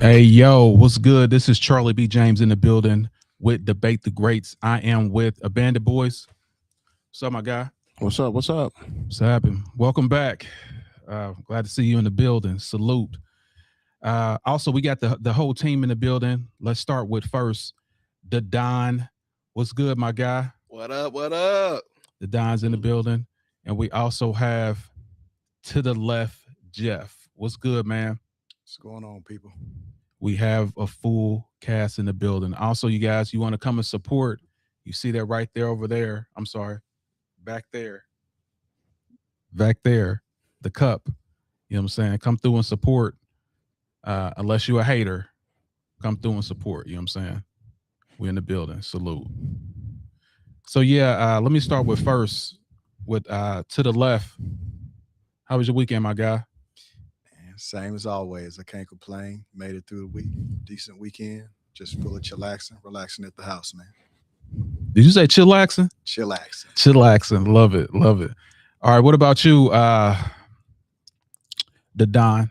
Hey, yo, what's good? This is Charlie B. James in the building with Debate the Greats. I am with Abandoned Boys. What's up, my guy? What's up? What's up? What's happening? Welcome back. Glad to see you in the building. Salute. Also, we got the whole team in the building. Let's start with first the Don. What's good, my guy? What up? What up? The Don's in the building. And we also have to the left, Jeff. What's good, man? What's going on, people? We have a full cast in the building. Also, you guys, you want to come and support, you see that right there over there. I'm sorry, back there. Back there, the cup. You know what I'm saying? Come through and support. Unless you're a hater, come through and support. You know what I'm saying? We're in the building. Salute. So yeah, let me start with first with to the left. How was your weekend, my guy? Man, same as always. I can't complain. Made it through the week. Decent weekend. Just full of chillaxing, relaxing at the house, man. Did you say chillaxing? Chillaxing. Chillaxing. Love it. Love it. All right. What about you, the Don?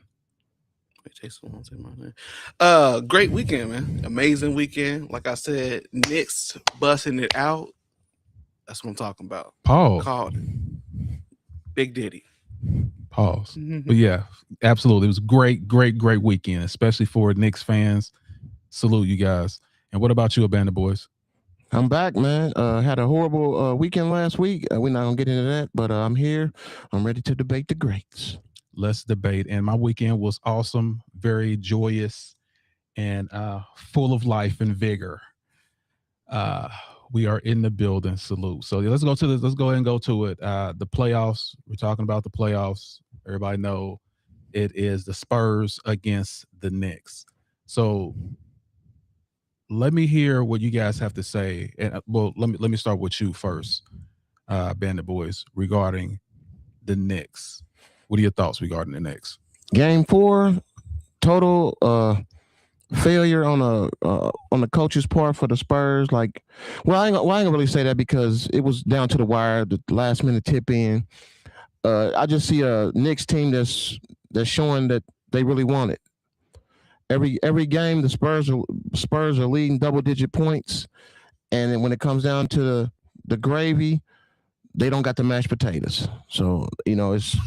Wait, Jason won't say my name. Great weekend, man. Amazing weekend. Like I said, Knicks busting it out. That's what I'm talking about. Pause. Called it. Big Diddy. Pause. But yeah, absolutely. It was great weekend, especially for Knicks fans. Salute you guys. And what about you, Abandoned Boys? I'm back, man. Had a horrible weekend last week. We're not gonna get into that, but I'm here. I'm ready to debate the greats. Let's debate. And my weekend was awesome, very joyous, and full of life and vigor. We are in the building. Salute. So let's go to this. Let's go ahead and go to it. The playoffs. We're talking about the playoffs. Everybody know it is the Spurs against the Knicks. So let me hear what you guys have to say. And well, let me start with you first, Bandit Boys, regarding the Knicks. What are your thoughts regarding the Knicks? Game 4, total failure on the coach's part for the Spurs. Like, I ain't gonna really say that because it was down to the wire, the last minute tip in. I just see a Knicks team that's showing that they really want it. Every game, the Spurs are leading double digit points, and then when it comes down to the gravy, they don't got the mashed potatoes. So it's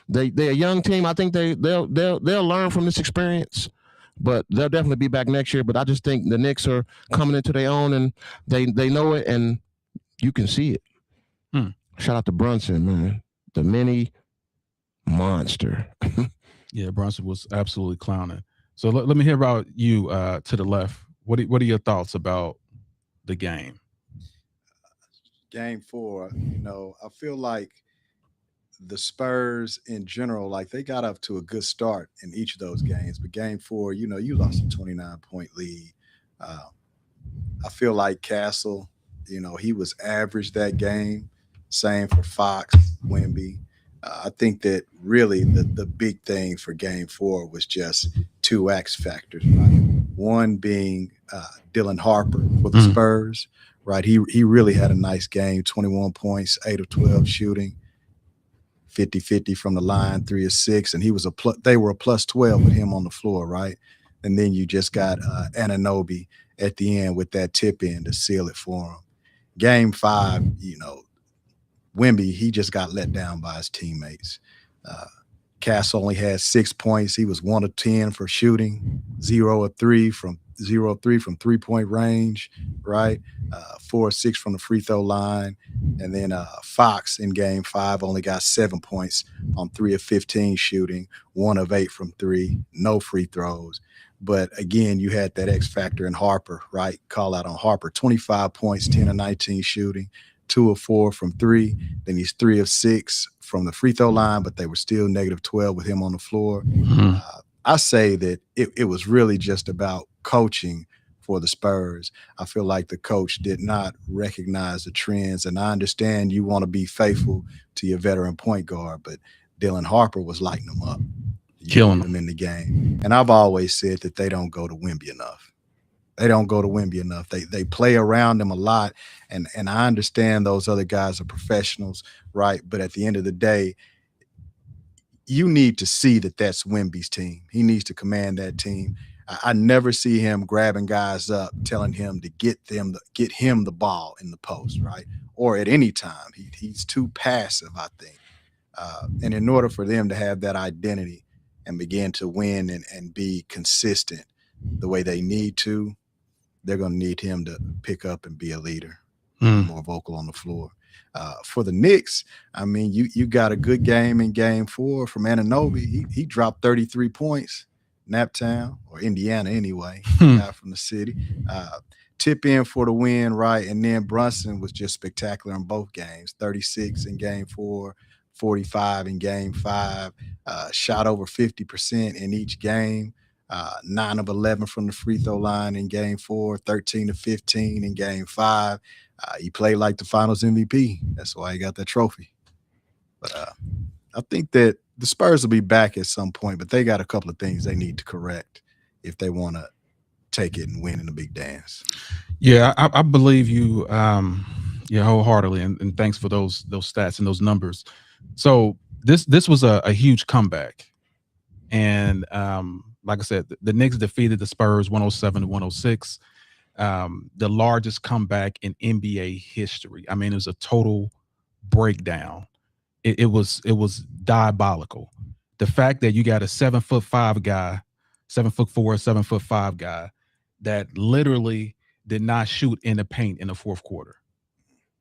they're a young team. I think they'll learn from this experience, but they'll definitely be back next year. But I just think the Knicks are coming into their own, and they know it, and you can see it. Shout out to Brunson, man, the mini monster. Yeah, Brunson was absolutely clowning. So let me hear about you to the left. What are your thoughts about the game? Game 4, I feel like the Spurs in general, like they got up to a good start in each of those games. But game 4, you lost a 29-point lead. I feel like Castle, he was average that game. Same for Fox, Wemby. I think that really the big thing for game 4 was just two X factors, right? One being Dylan Harper for the Spurs, right? He really had a nice game, 21 points, 8 of 12 shooting, 50-50 from the line, 3 of 6, and they were a plus 12 with him on the floor, right? And then you just got Anunoby at the end with that tip in to seal it for him. Game 5, Wemby, he just got let down by his teammates. Cass only had 6 points. He was 1 of 10 for shooting, 0 of 3 from 3-point range, right? 4 of 6 from the free throw line. And then Fox in game 5 only got 7 points on 3 of 15 shooting, 1 of 8 from 3, no free throws. But again, you had that X factor in Harper, right? Call out on Harper, 25 points, 10 of 19 shooting, 2 of 4 from 3. Then he's 3 of 6 from the free throw line, but they were still negative 12 with him on the floor. I say that it was really just about coaching for the Spurs. I feel like the coach did not recognize the trends, and I understand you want to be faithful to your veteran point guard, but Dylan Harper was lighting them up, killing them in the game. And I've always said that they don't go to Wemby enough. They don't go to Wemby enough. They play around him a lot, and I understand those other guys are professionals, right? But at the end of the day, you need to see that that's Wemby's team. He needs to command that team. I never see him grabbing guys up, telling him to get him the ball in the post, right? Or at any time. He's too passive, I think. And in order for them to have that identity and begin to win and be consistent the way they need to, they're going to need him to pick up and be a leader, be more vocal on the floor. For the Knicks, I mean, you got a good game in game 4 from Anunoby. He dropped 33 points, Naptown, or Indiana anyway, not from the city. Tip in for the win, right? And then Brunson was just spectacular in both games, 36 in game 4, 45 in game 5, shot over 50% in each game. 9 of 11 from the free throw line in game 4, 13 to 15 in game 5. He played like the finals MVP. That's why he got that trophy. But I think that the Spurs will be back at some point, but they got a couple of things they need to correct if they want to take it and win in the big dance. Yeah, I believe you wholeheartedly, and thanks for those stats and those numbers. So this was a huge comeback. And like I said, the Knicks defeated the Spurs 107-106. The largest comeback in NBA history. I mean, it was a total breakdown. It was diabolical. The fact that you got a 7'5" guy, 7'4", 7'5" guy that literally did not shoot in the paint in the fourth quarter.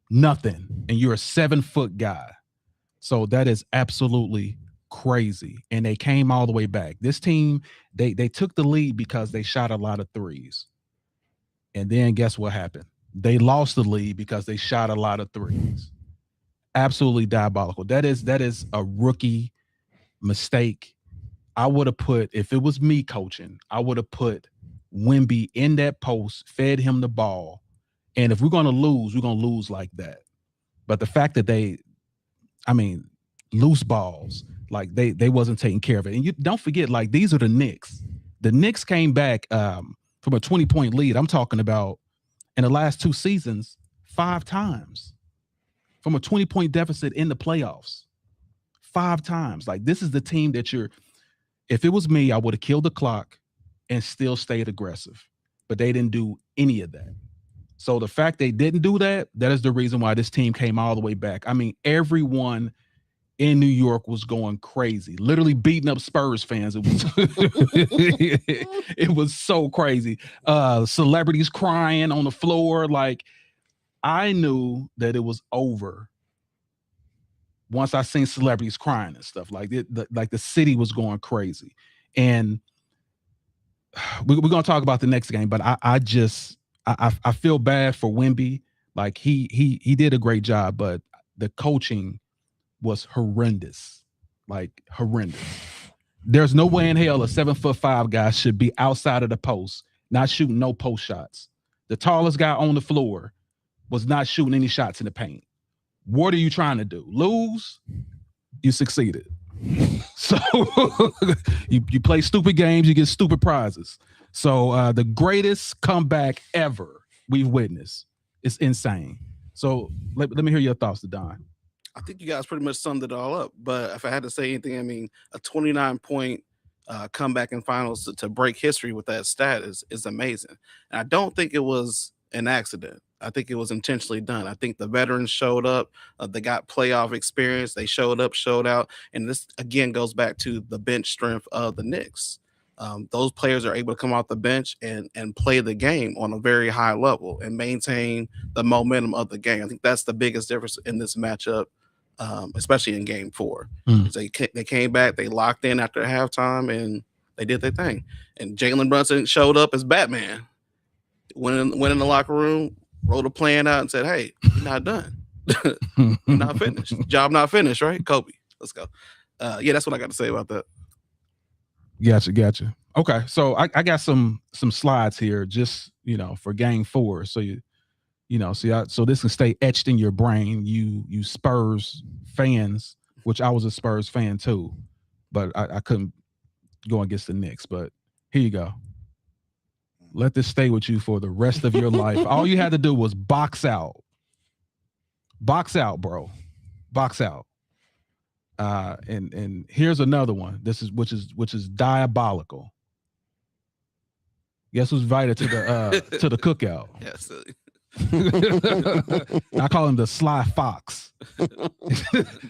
Nothing. And you're a 7-foot guy. So that is absolutely crazy. And they came all the way back. This team, they took the lead because they shot a lot of threes. And then guess what happened? They lost the lead because they shot a lot of threes. Absolutely diabolical. That is a rookie mistake. I would have put, if it was me coaching, I would have put Wemby in that post, fed him the ball. And if we're going to lose like that. But the fact that loose balls, like they wasn't taking care of it. And you don't forget, like, these are the Knicks. The Knicks came back from a 20-point lead. I'm talking about in the last 2 seasons, 5 times from a 20-point deficit in the playoffs. 5 times. Like, this is the team that if it was me, I would have killed the clock and still stayed aggressive. But they didn't do any of that. So the fact they didn't do that is the reason why this team came all the way back. I mean, everyone in New York was going crazy, literally beating up Spurs fans. It was it was so crazy. Celebrities crying on the floor. Like, I knew that it was over once I seen celebrities crying and stuff. Like the city was going crazy. And we're gonna talk about the next game, but I feel bad for Wemby. Like, he did a great job, but the coaching was horrendous. Like, horrendous. There's no way in hell a 7'5" guy should be outside of the post, not shooting no post shots. The tallest guy on the floor was not shooting any shots in the paint. What are you trying to do? Lose? You succeeded. So you play stupid games, you get stupid prizes. So the greatest comeback ever we've witnessed. It's insane. So let me hear your thoughts, Don. I think you guys pretty much summed it all up. But if I had to say anything, I mean, a 29-point comeback in finals to break history with that stat is amazing. And I don't think it was an accident. I think it was intentionally done. I think the veterans showed up. They got playoff experience. They showed up, showed out. And this, again, goes back to the bench strength of the Knicks. Those players are able to come off the bench and play the game on a very high level and maintain the momentum of the game. I think that's the biggest difference in this matchup, especially in game 4. They came back, they locked in after halftime, and they did their thing. And Jalen Brunson showed up as Batman. Went in the locker room, wrote a plan out, and said, "Hey, you're not done. You're not finished. Job not finished, right? Kobe, let's go." Yeah, that's what I got to say about that. Gotcha. Okay, so I got some slides here, just for game 4, so so this can stay etched in your brain. You Spurs fans, which I was a Spurs fan too, but I couldn't go against the Knicks. But here you go. Let this stay with you for the rest of your life. All you had to do was box out. Box out, bro. Box out. And here's another one. Which is diabolical. Guess who's invited to the cookout? Yeah, silly. I call him the Sly Fox.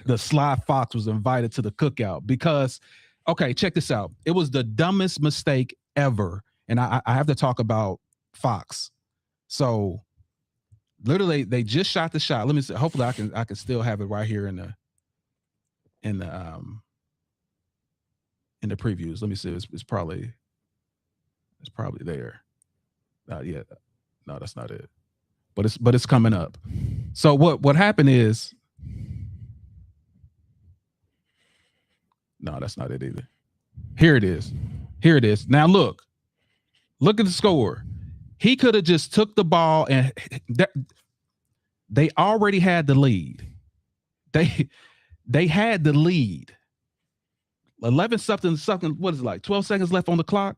The Sly Fox was invited to the cookout because, okay, check this out. It was the dumbest mistake ever, and I have to talk about Fox. So, literally, they just shot the shot. Let me see. Hopefully, I can still have it right here in the previews. Let me see. It's probably there. Yeah, no, that's not it. But it's coming up. So what happened is, no, that's not it either. Here it is. Now look at the score. He could have just took the ball and they already had the lead. They had the lead. 11 something. What is it like? 12 seconds left on the clock.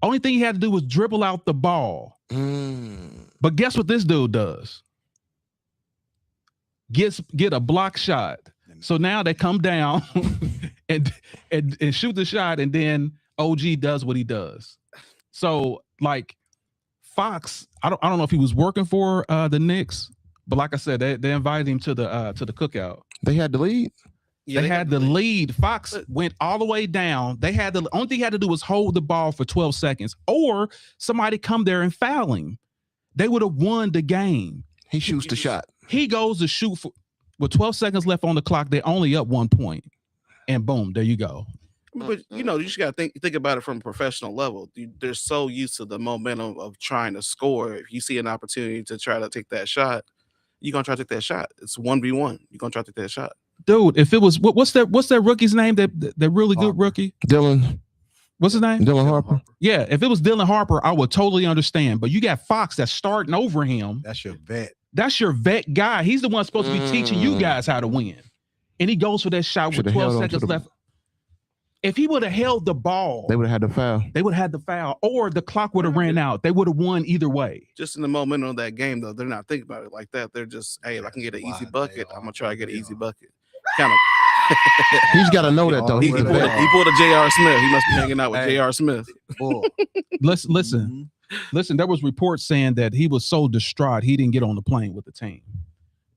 Only thing he had to do was dribble out the ball. But guess what this dude does? Get a block shot. So now they come down and shoot the shot, and then OG does what he does. So like Fox, I don't know if he was working for the Knicks, but like I said, they invited him to the cookout. They had the lead. Yeah, they had the lead. Fox went all the way down. They had the only thing he had to do was hold the ball for 12 seconds, or somebody come there and foul him. They would have won the game. He shoots the shot. He goes to shoot with 12 seconds left on the clock. They only up 1 point, and boom, there you go. But you just got to think about it from a professional level. They're so used to the momentum of trying to score. If you see an opportunity to try to take that shot, you're gonna try to take that shot. It's 1v1. You're gonna try to take that shot. Dude, if it was what's that rookie's name? That really good rookie? Dylan. What's his name? Dylan Harper. Yeah, if it was Dylan Harper, I would totally understand. But you got Fox that's starting over him. That's your vet. That's your vet guy. He's the one supposed to be teaching you guys how to win. And he goes for that shot with 12 seconds left. If he would have held the ball, they would have had the foul. They would have had the foul, or the clock would have ran out. They would have won either way. Just in the moment of that game, though, they're not thinking about it like that. They're just, hey, if I can get an easy bucket, I'm gonna try to get an easy bucket. Kind of. He's got to know that though. He pulled a J.R. Smith. He must be hanging out with J.R. Smith. Listen. There was reports saying that he was so distraught he didn't get on the plane with the team.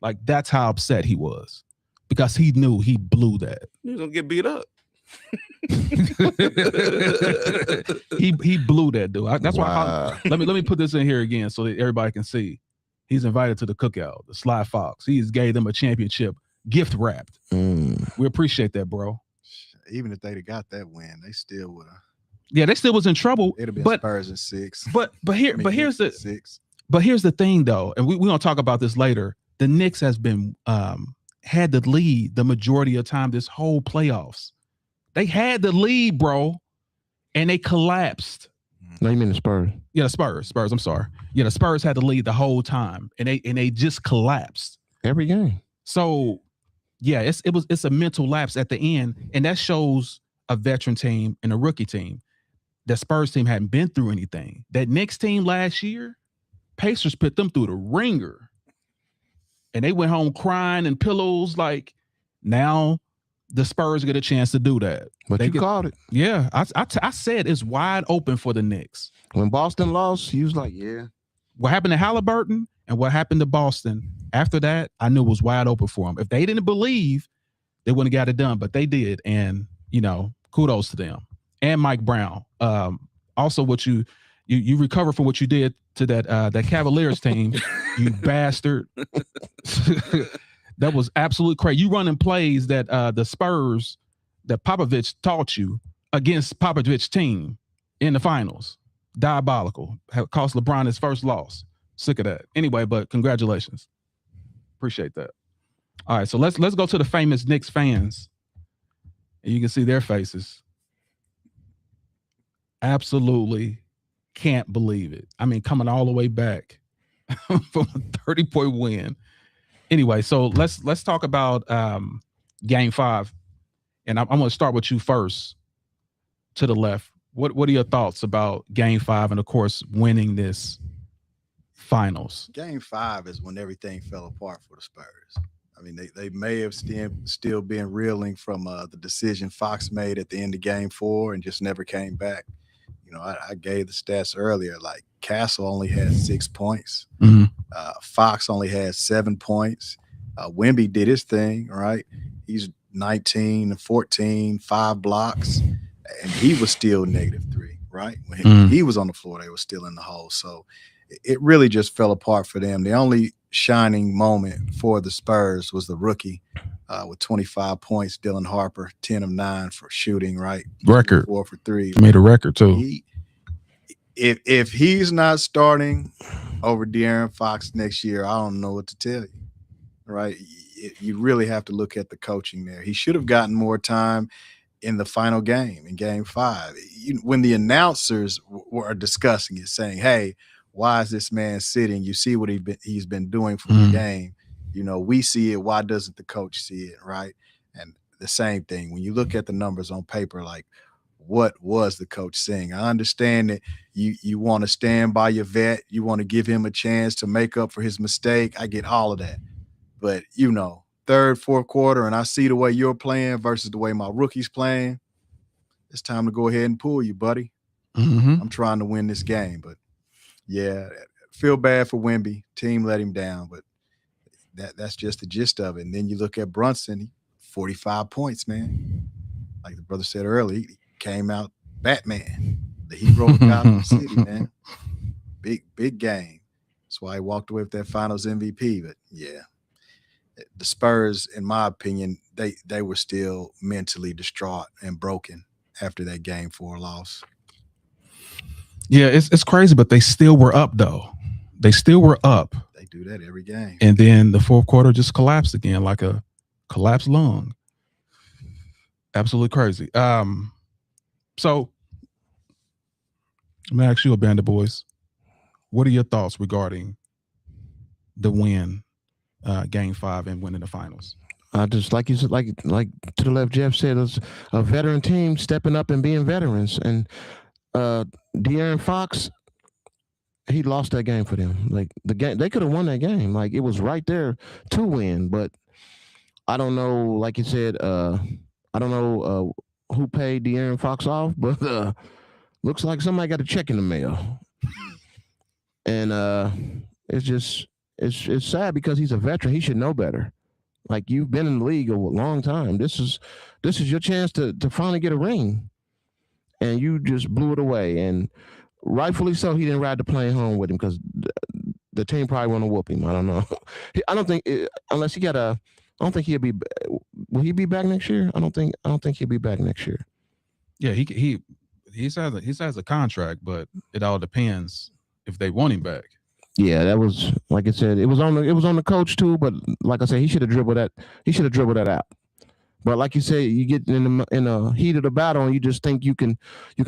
Like that's how upset he was because he knew he blew that. He was gonna get beat up. he blew that dude. That's why. Let me put this in here again so that everybody can see. He's invited to the cookout. The Sly Fox. He gave them a championship gift wrapped. We appreciate that, bro. Even if they'd have got that win, they still would have. Yeah, they still was in trouble. It'd have been Spurs in 6. Here's the thing though, and we're gonna talk about this later. The Knicks has been had the lead the majority of the time this whole playoffs. They had the lead, bro, and they collapsed. No, you mean the Spurs? Yeah, the Spurs. I'm sorry. Yeah, the Spurs had the lead the whole time, and they just collapsed every game. So, yeah, it's a mental lapse at the end, and that shows a veteran team and a rookie team. That Spurs team hadn't been through anything. That Knicks team last year, Pacers put them through the ringer, and they went home crying and pillows. Like now. The Spurs get a chance to do that. But you called it. Yeah. I said it's wide open for the Knicks. When Boston lost, he was like, yeah. What happened to Halliburton and what happened to Boston, after that, I knew it was wide open for them. If they didn't believe, they wouldn't have got it done. But they did. And, kudos to them. And Mike Brown. Also, what you recover from what you did to that Cavaliers team, you bastard. That was absolutely crazy. You running plays that the Spurs that Popovich taught you against Popovich's team in the finals. Diabolical. Cost LeBron his first loss. Sick of that. Anyway, but congratulations. Appreciate that. All right, so let's go to the famous Knicks fans. And you can see their faces. Absolutely can't believe it. I mean, coming all the way back from a 30-point win. Anyway, so let's talk about Game 5, and I'm going to start with you first. To the left, what are your thoughts about Game 5 and of course winning this finals? Game 5 is when everything fell apart for the Spurs. I mean, they may have still been reeling from the decision Fox made at the end of Game 4 and just never came back. I gave the stats earlier. Like Castle only had 6 points. Mhm. Fox only had 7 points. Wimby did his thing, right? He's 19 and 14, 5 blocks, and he was still -3, right? When he was on the floor, they were still in the hole. So it really just fell apart for them. The only shining moment for the Spurs was the rookie with 25 points, Dylan Harper, 10 of 9 for shooting, right? Record. 4 for 3. Made a record too. If he's not starting over De'Aaron Fox next year, I don't know what to tell you, right? You really have to look at the coaching there. He should have gotten more time in the final game, in game 5. When the announcers were discussing it, saying, hey, why is this man sitting? You see what he's been doing for the game. We see it. Why doesn't the coach see it, right? And the same thing, when you look at the numbers on paper, like, what was the coach saying? I understand that you want to stand by your vet. You want to give him a chance to make up for his mistake. I get all of that. But, third, fourth quarter, and I see the way you're playing versus the way my rookie's playing, it's time to go ahead and pull you, buddy. I'm trying to win this game. But, yeah, feel bad for Wemby. Team let him down, but that's just the gist of it. And then you look at Brunson, 45 points, man. Like the brother said earlier, he came out Batman, the hero of Gotham City, man. Big game. That's why he walked away with that Finals MVP. But, yeah. The Spurs, in my opinion, they were still mentally distraught and broken after that game 4 loss. Yeah, it's crazy, but they still were up though. They still were up. They do that every game. And then the fourth quarter just collapsed again, like a collapsed lung. Absolutely crazy. So I'm gonna ask you, a band of boys, what are your thoughts regarding the win? Game 5 and winning the finals. Just like you said, like to the left, Jeff said, it's a veteran team stepping up and being veterans. And De'Aaron Fox, he lost that game for them. Like the game, they could have won that game. Like it was right there to win. But I don't know. Like you said, I don't know who paid De'Aaron Fox off, but looks like somebody got a check in the mail. And it's sad because he's a veteran. He should know better. Like you've been in the league a long time. This is your chance to finally get a ring, and you just blew it away. And rightfully so. He didn't ride the plane home with him because the team probably want to whoop him. I don't know. I don't think unless he got a. I don't think he'll be. Will he be back next year? I don't think he'll be back next year. Yeah, he has a contract, but it all depends if they want him back. Yeah, that was like I said. It was on the coach too. But like I said, he should have dribbled that. He should have dribbled that out. But like you say, you get in the heat of the battle, and you just think you can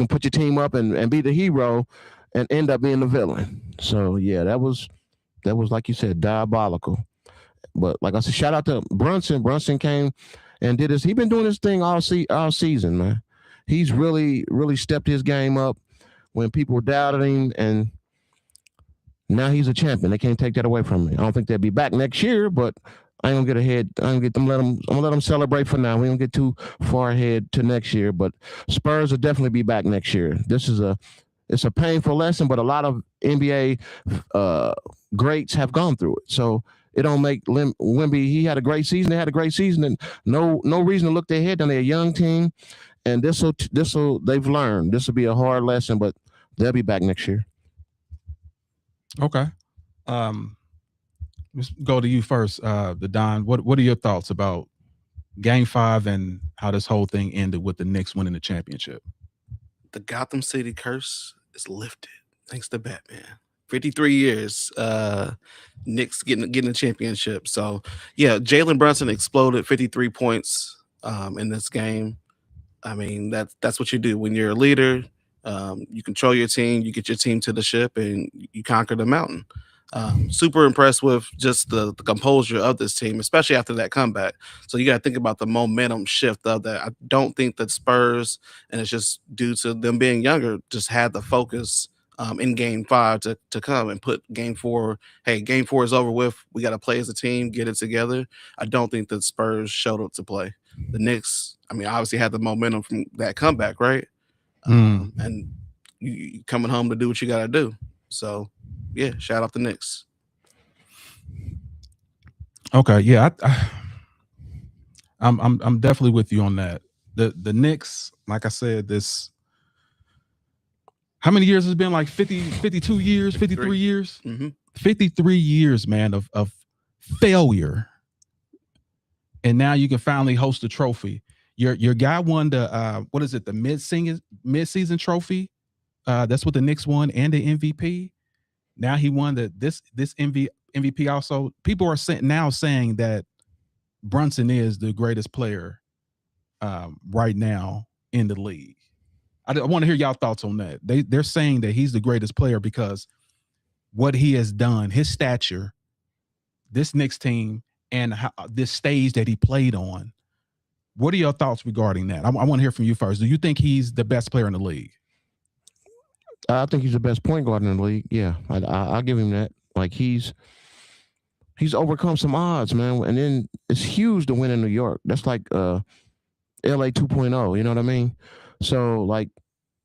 put your team up and be the hero, and end up being the villain. So yeah, that was like you said, diabolical. But like I said, shout out to Brunson. Brunson came and did this. He's been doing this thing all season, man. He's really stepped his game up when people doubted him, and now he's a champion. They can't take that away from me. I don't think they'll be back next year, but I ain't gonna get ahead. I'm gonna let them celebrate for now. We don't get too far ahead to next year, but Spurs will definitely be back next year. It's a painful lesson, but a lot of NBA greats have gone through it. So it don't make Wemby. He had a great season. They had a great season, and no reason to look ahead. And they're a young team, and this'll they've learned. This will be a hard lesson, but they'll be back next year. Okay. Let's go to you first, the Don. What are your thoughts about Game 5 and how this whole thing ended with the Knicks winning the championship? The Gotham City curse is lifted thanks to Batman. 53 years, Knicks getting a championship. So yeah, Jalen Brunson exploded 53 points in this game. I mean, that's what you do when you're a leader. You control your team, you get your team to the ship, and you conquer the mountain. Super impressed with just the composure of this team, especially after that comeback. So you got to think about the momentum shift of that. I don't think that Spurs, and it's just due to them being younger, just had the focus in Game 5 to come and put Game 4. Hey, Game 4 is over with. We got to play as a team, get it together. I don't think that Spurs showed up to play. The Knicks, I mean, obviously had the momentum from that comeback, right? And you coming home to do what you got to do. So, yeah, shout out the Knicks. Okay, yeah, I'm definitely with you on that. The Knicks, like I said, this how many years has it been? Like 50, 52 years, 53 years, 53 years, man, of failure, and now you can finally host a trophy. Your guy won the what is it? The mid-season trophy. That's what the Knicks won, and the MVP. Now he won this MVP also. People are now saying that Brunson is the greatest player right now in the league. I want to hear y'all thoughts on that. They're saying that he's the greatest player because what he has done, his stature, this Knicks team, and this stage that he played on. What are your thoughts regarding that? I want to hear from you first. Do you think he's the best player in the league? I think he's the best point guard in the league. Yeah, I'll give him that. Like he's overcome some odds, man, and then it's huge to win in New York. That's like LA 2.0. You know what I mean? So like,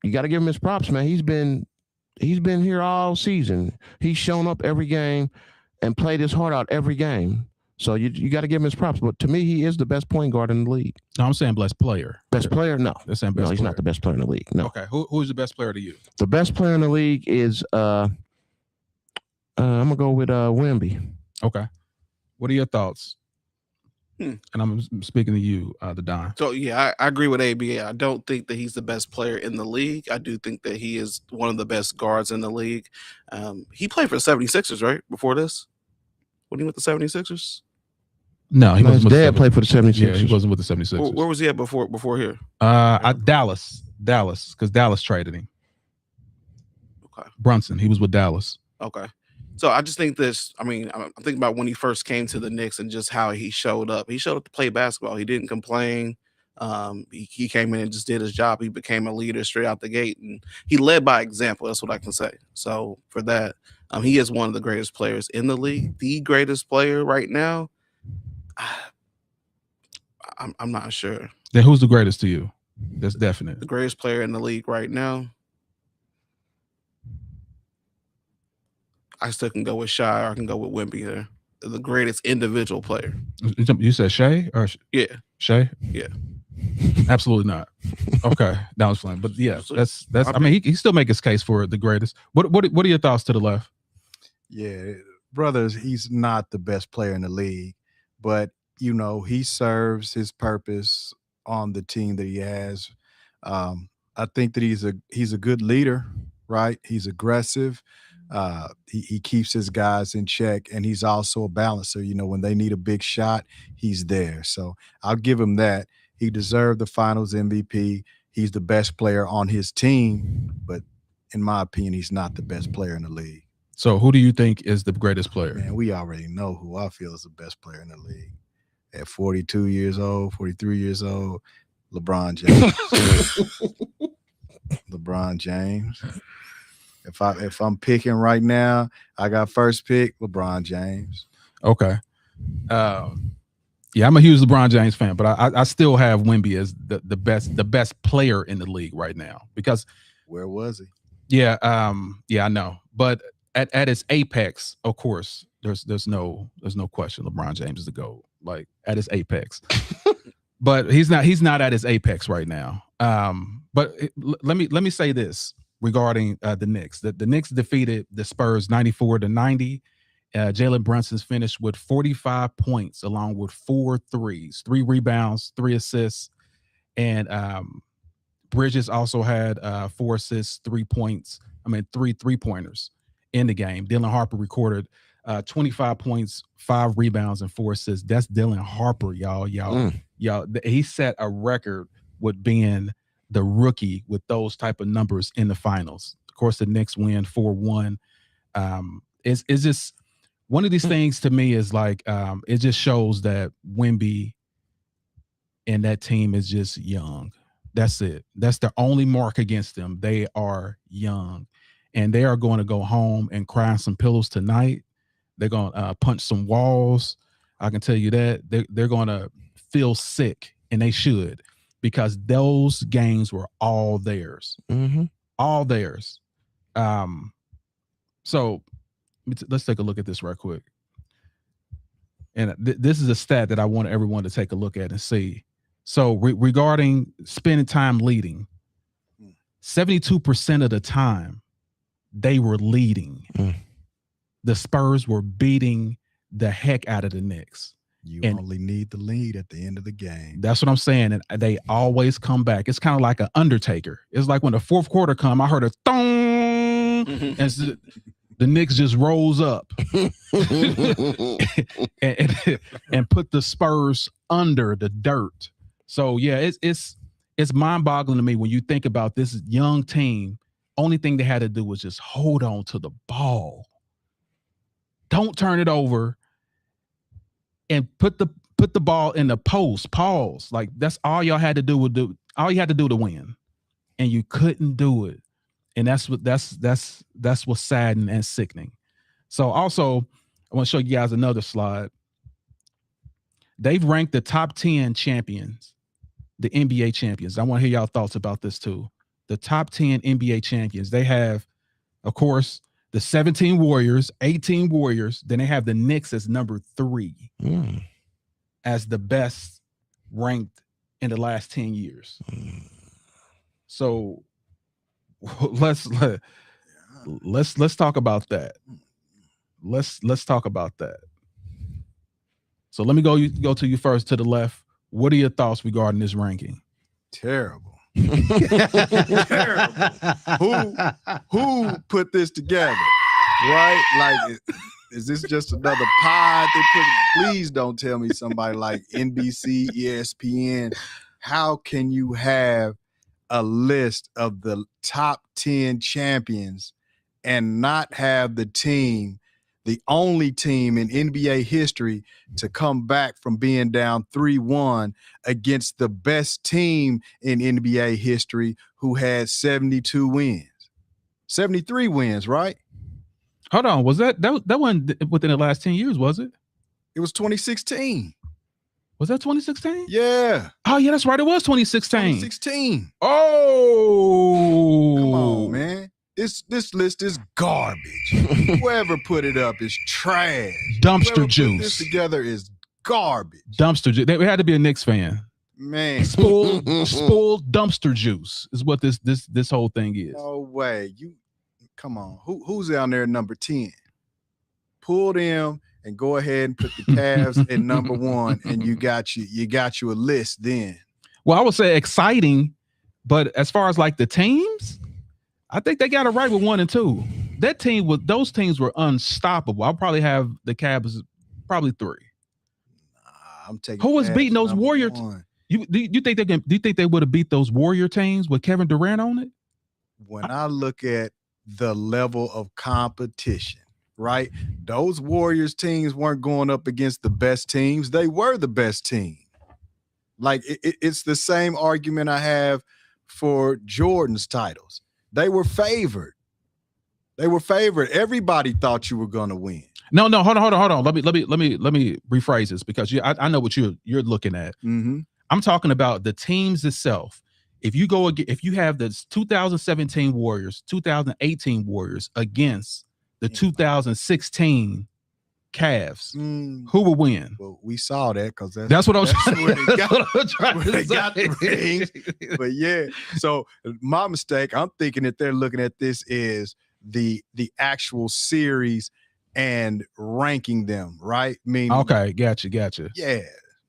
you got to give him his props, man. He's been here all season. He's shown up every game and played his heart out every game. So you got to give him his props. But to me, he is the best point guard in the league. No, I'm saying best player. Best player? No. They're saying best no, he's player. not the best player in the league. No. Okay. Who's the best player to you? The best player in the league is I'm gonna go with Wemby. Okay. What are your thoughts? And I'm speaking to you, the Don. So yeah, I agree with AB. I don't think that he's the best player in the league. I do think that he is one of the best guards in the league. He played for the 76ers, right? Before this? When he went to the 76ers? No, he wasn't. His dad played for the 76ers. Yeah, he wasn't with the 76ers. Where was he at before here? Dallas, because Dallas traded him. Okay. Brunson, he was with Dallas. Okay. So I just think this, I'm thinking about when he first came to the Knicks and just how he showed up. He showed up to play basketball. He didn't complain. He came in and just did his job. He became a leader straight out the gate, and he led by example. That's what I can say. So for that, he is one of the greatest players in the league. The greatest player right now, I'm not sure. Then who's the greatest to you? That's definite. The greatest player in the league right now, I still can go with Shai, or I can go with Wemby there. The greatest individual player. You said Shai or yeah, Shai? Yeah, absolutely not. Okay, that was fun, but yeah, that's. I mean, he still make his case for the greatest. What are your thoughts to the left? Yeah, brothers, he's not the best player in the league, but you know he serves his purpose on the team that he has. I think that he's a good leader, right? He's aggressive. He keeps his guys in check, and he's also a balancer. You know, when they need a big shot, he's there. So I'll give him that. He deserved the Finals MVP. He's the best player on his team, but in my opinion, he's not the best player in the league. So who do you think is the greatest player? Man, we already know who I feel is the best player in the league. At 42 years old, 43 years old, LeBron James. LeBron James. If I'm picking right now, I got first pick, LeBron James. Okay. Yeah, I'm a huge LeBron James fan, but I still have Wemby as the best player in the league right now because where was he? Yeah, I know. But at its apex, of course, there's no question LeBron James is the GOAT. Like at his apex. But he's not at his apex right now. But let me say this regarding the Knicks. The Knicks defeated the Spurs 94-90. Jalen Brunson's finished with 45 points along with 4 threes, 3 rebounds, 3 assists. And Bridges also had 4 assists, 3 points. 3 3-pointers in the game. Dylan Harper recorded 25 points, 5 rebounds, and 4 assists. That's Dylan Harper, y'all. He set a record with being the rookie with those type of numbers in the finals. Of course, the Knicks win 4-1. It's just one of these things to me is like it just shows that Wemby and that team is just young. That's it. That's the only mark against them. They are young, and they are going to go home and cry on some pillows tonight. They're going to punch some walls. I can tell you that. They're going to feel sick, and they should, because those games were all theirs. Mm-hmm. all theirs. So let's take a look at this right quick. And this is a stat that I want everyone to take a look at and see. So regarding spending time leading, 72% of the time they were leading. The Spurs were beating the heck out of the Knicks. You only need the lead at the end of the game. That's what I'm saying. And they always come back. It's kind of like an Undertaker. It's like when the fourth quarter come, I heard a thong, and the Knicks just rolls up and put the Spurs under the dirt. So yeah, it's mind-boggling to me when you think about this young team. Only thing they had to do was just hold on to the ball. Don't turn it over. And put the ball in the post. Pause. Like that's all y'all had to do all you had to do to win. And you couldn't do it. And that's what's saddening and sickening. So also, I want to show you guys another slide. They've ranked the top 10 champions, the NBA champions. I want to hear y'all thoughts about this too. The top 10 NBA champions. They have, of course, the 17 Warriors, 18 Warriors. Then they have the Knicks as number 3 as the best ranked in the last 10 years. So let's talk about that. Let's talk about that. So let me go to you first to the left. What are your thoughts regarding this ranking? Terrible. Terrible. Who put this together? Right? Like, is this just another pod they put? Please don't tell me somebody like NBC, ESPN. How can you have a list of the top 10 champions and not have the team, the only team in NBA history to come back from being down 3-1 against the best team in NBA history who had 72 wins, 73 wins, right? Hold on. Was that wasn't within the last 10 years, was it? It was 2016. Was that 2016? Yeah. Oh, yeah, that's right. It was 2016. 2016. Oh. Come on, man. This list is garbage. Whoever put it up is trash. Dumpster Whoever juice. put this together is garbage. Dumpster juice. They had to be a Knicks fan. Man. Spoiled dumpster juice is what this whole thing is. No way. Come on. Who's down there at number 10? Pull them and go ahead and put the Cavs at number 1, and you got you a list then. Well, I would say exciting, but as far as like the teams, I think they got it right with 1 and 2. Those teams were unstoppable. I'll probably have the Cavs probably 3. I'm taking. Who was beating those Warriors? 1. Do you think they would have beat those Warrior teams with Kevin Durant on it? When I look at the level of competition, right? Those Warriors teams weren't going up against the best teams. They were the best team. Like it's the same argument I have for Jordan's titles. They were favored. Everybody thought you were going to win. No, hold on. Let me rephrase this because I know what you're looking at. Mm-hmm. I'm talking about the teams itself. If you have the 2017 Warriors, 2018 Warriors against the 2016 Cavs, who will win? Well, we saw that because that's what I was trying to say. But yeah, so my mistake. I'm thinking that they're looking at this is the actual series and ranking them, right? Okay, gotcha. Yeah,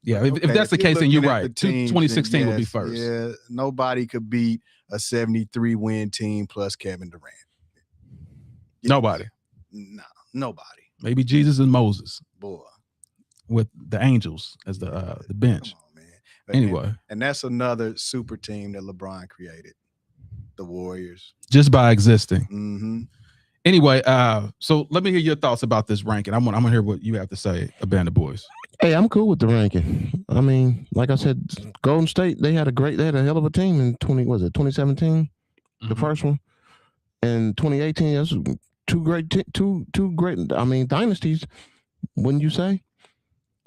Okay, if that's the case, then you're right. Teams, 2016 will be first. Yeah, nobody could beat a 73 win team plus Kevin Durant. Yeah. Nobody. No, nobody. Maybe Jesus and Moses. Boy. With the angels as the bench. Come on, man. Anyway. And that's another super team that LeBron created. The Warriors. Just by existing. Mm-hmm. Anyway, so let me hear your thoughts about this ranking. I'm gonna hear what you have to say, Abandon Boys. Hey, I'm cool with the ranking. I mean, like I said, Golden State, they had a hell of a team in 2017, the first one. And 2018, that's two great, dynasties, wouldn't you say?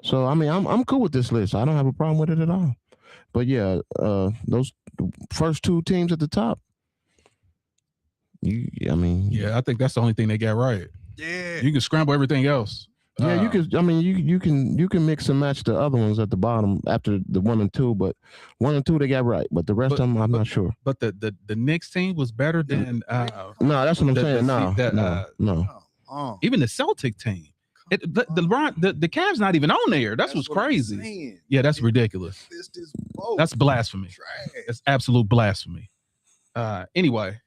So, I mean, I'm cool with this list. I don't have a problem with it at all. But yeah, those first 2 teams at the top, I mean, Yeah, I think that's the only thing they got right. Yeah. You can scramble everything else. yeah, you can. I mean, you can mix and match the other ones at the bottom after the 1 and 2, but 1 and 2 they got right, but the rest of them I'm not sure. But the Knicks team was better than No, that's what I'm saying. No, Oh, even the Celtic team. The Cavs not even on there. That's what's what I'm crazy. saying. Yeah, that's ridiculous. This boat. That's blasphemy. trash. That's absolute blasphemy. Anyway,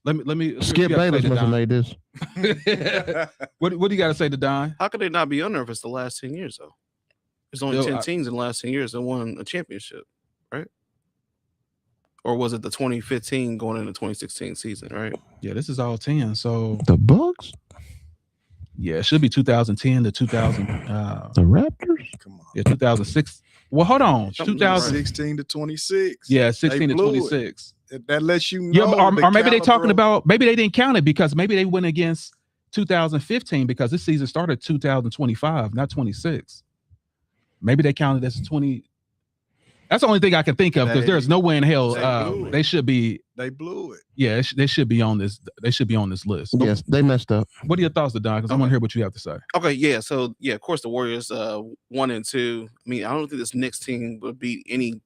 let me Skip Bayless must have made this. what do you got to say to Don? How could they not be on there if it's the last 10 years, though? There's only Yo, 10 teams in the last 10 years that won a championship, right? Or was it the 2015 going into 2016 season, right? Yeah, this is all 10. So The Bucks, yeah, it should be 2010 to 2000. the Raptors. Come on. Yeah, 2006. Well, hold on. Something 2000. 16 to 26. Yeah, 16 to blew it. 26. That lets you Yeah, know. or maybe they talking caliber- about maybe they didn't count it because maybe they went against 2015 because this season started 2025, not 26. Maybe they counted as 20. That's the only thing I can think of because there's no way in hell they should be. They blew it. Yeah, they should be on this. They should be on this list. Yes, they messed up. What are your thoughts, Don? Because I want to hear what you have to say. Okay, yeah. So yeah, of course the Warriors 1 and 2. I mean, I don't think this Knicks team would beat any.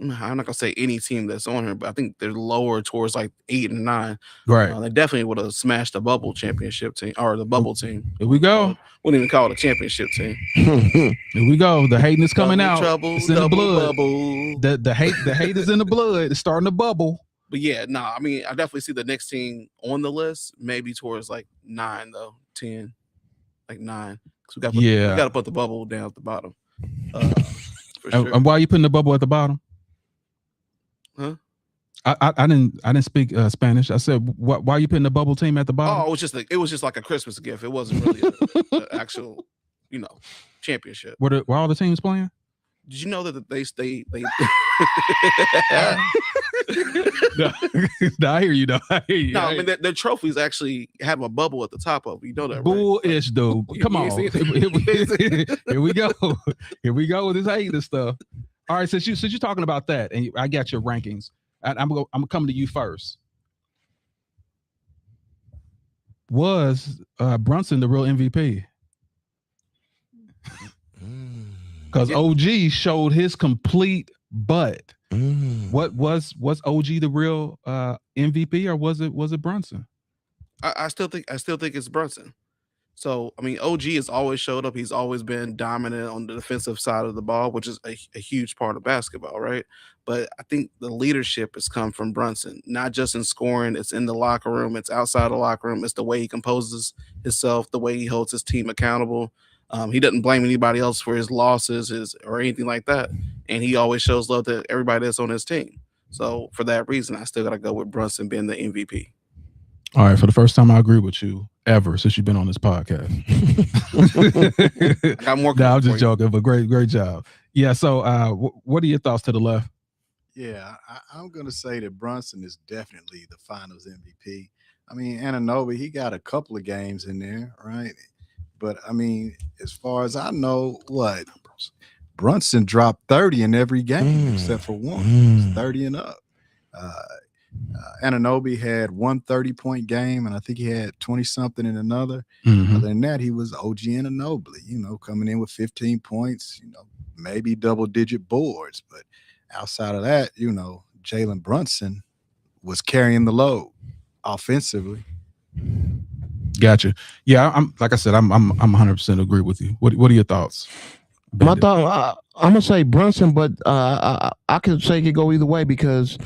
I'm not gonna say any team that's on here, but I think they're lower towards like 8 and 9. Right. They definitely would have smashed the bubble championship team or the bubble team. Here we go. Wouldn't even call it a championship team. Here we go. The hating is coming Double out. trouble, It's in the double blood. bubble. The hate is in the blood. It's starting to bubble. But yeah, I mean, I definitely see the next team on the list, maybe towards like 9 though, 10, like 9. Because we got to put the bubble down at the bottom. For sure. And why are you putting the bubble at the bottom? Huh? I didn't speak Spanish. I said why are you putting the bubble team at the bottom? Oh, it was just like a Christmas gift. It wasn't really an actual, championship. Were all the teams playing? Did you know that they No, I hear you. No, I hear you. No, I mean their trophies actually have a bubble at the top of it. You know that, right? Bullish, dude. Come You on. see it? Here we go. Here we go with this hating stuff. All right, since you're talking about that, and I got your rankings, I'm coming to you first. Was Brunson the real MVP? Because OG showed his complete butt. What was OG the real MVP, or was it Brunson? I still think it's Brunson. So I mean, OG has always showed up. He's always been dominant on the defensive side of the ball, which is a huge part of basketball, right? But I think the leadership has come from Brunson, not just in scoring. It's in the locker room. It's outside the locker room. It's the way he composes himself, the way he holds his team accountable. He doesn't blame anybody else for his losses or anything like that. And he always shows love to everybody that's on his team. So for that reason, I still got to go with Brunson being the MVP. All right. For the first time, I agree with you ever since you've been on this podcast. I got more. No, I'm just joking, but great job. Yeah. So what are your thoughts to the left? Yeah, I'm going to say that Brunson is definitely the finals MVP. I mean, Anunoby, he got a couple of games in there, right? But, I mean, as far as I know, Brunson dropped 30 in every game except for one. It was 30 and up. Anunoby had one 30-point game, and I think he had 20-something in another. Other than that, he was OG Anunoby, coming in with 15 points, maybe double-digit boards. But outside of that, Jalen Brunson was carrying the load offensively. Gotcha. Yeah, I'm like I said, I'm 100% agree with you. What are your thoughts? My thought, I'm gonna say Brunson, but I could say it could go either way because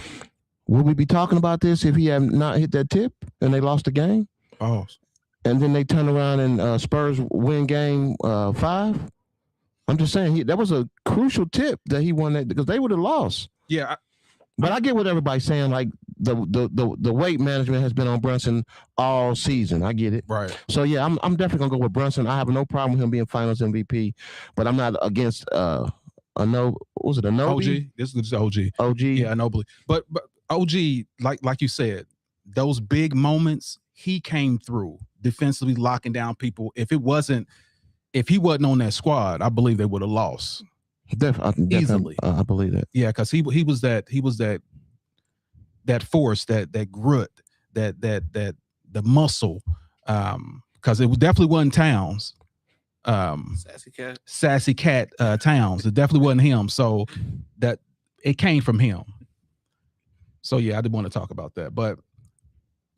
would we be talking about this if he had not hit that tip and they lost the game? Oh, and then they turn around and Spurs win game 5. I'm just saying that was a crucial tip that he won that because they would have lost. Yeah, but I get what everybody's saying. Like the weight management has been on Brunson all season. I get it. Right. So yeah, I'm definitely gonna go with Brunson. I have no problem with him being Finals MVP, but I'm not against Anobi? OG. This is OG. OG. Yeah, Anobi. But OG, like you said, those big moments he came through defensively, locking down people. If he wasn't on that squad, I believe they would have lost. Definitely, easily. I believe that. Yeah, because he was that force, that grit, that the muscle, because it definitely wasn't Towns. Sassy cat Towns. It definitely wasn't him. So that it came from him. So yeah, I did want to talk about that. But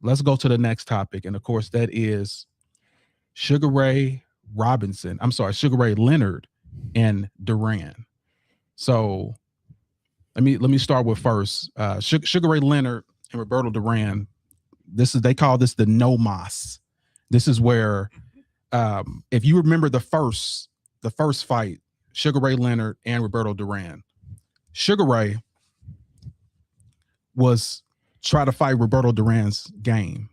let's go to the next topic, and of course that is Sugar Ray Leonard and Durant. So let me start with first. Sugar Ray Leonard and Roberto Durant. They call this the no mas. This is where, if you remember the first fight, Sugar Ray Leonard and Roberto Durant. Sugar Ray was trying to fight Roberto Durant's game,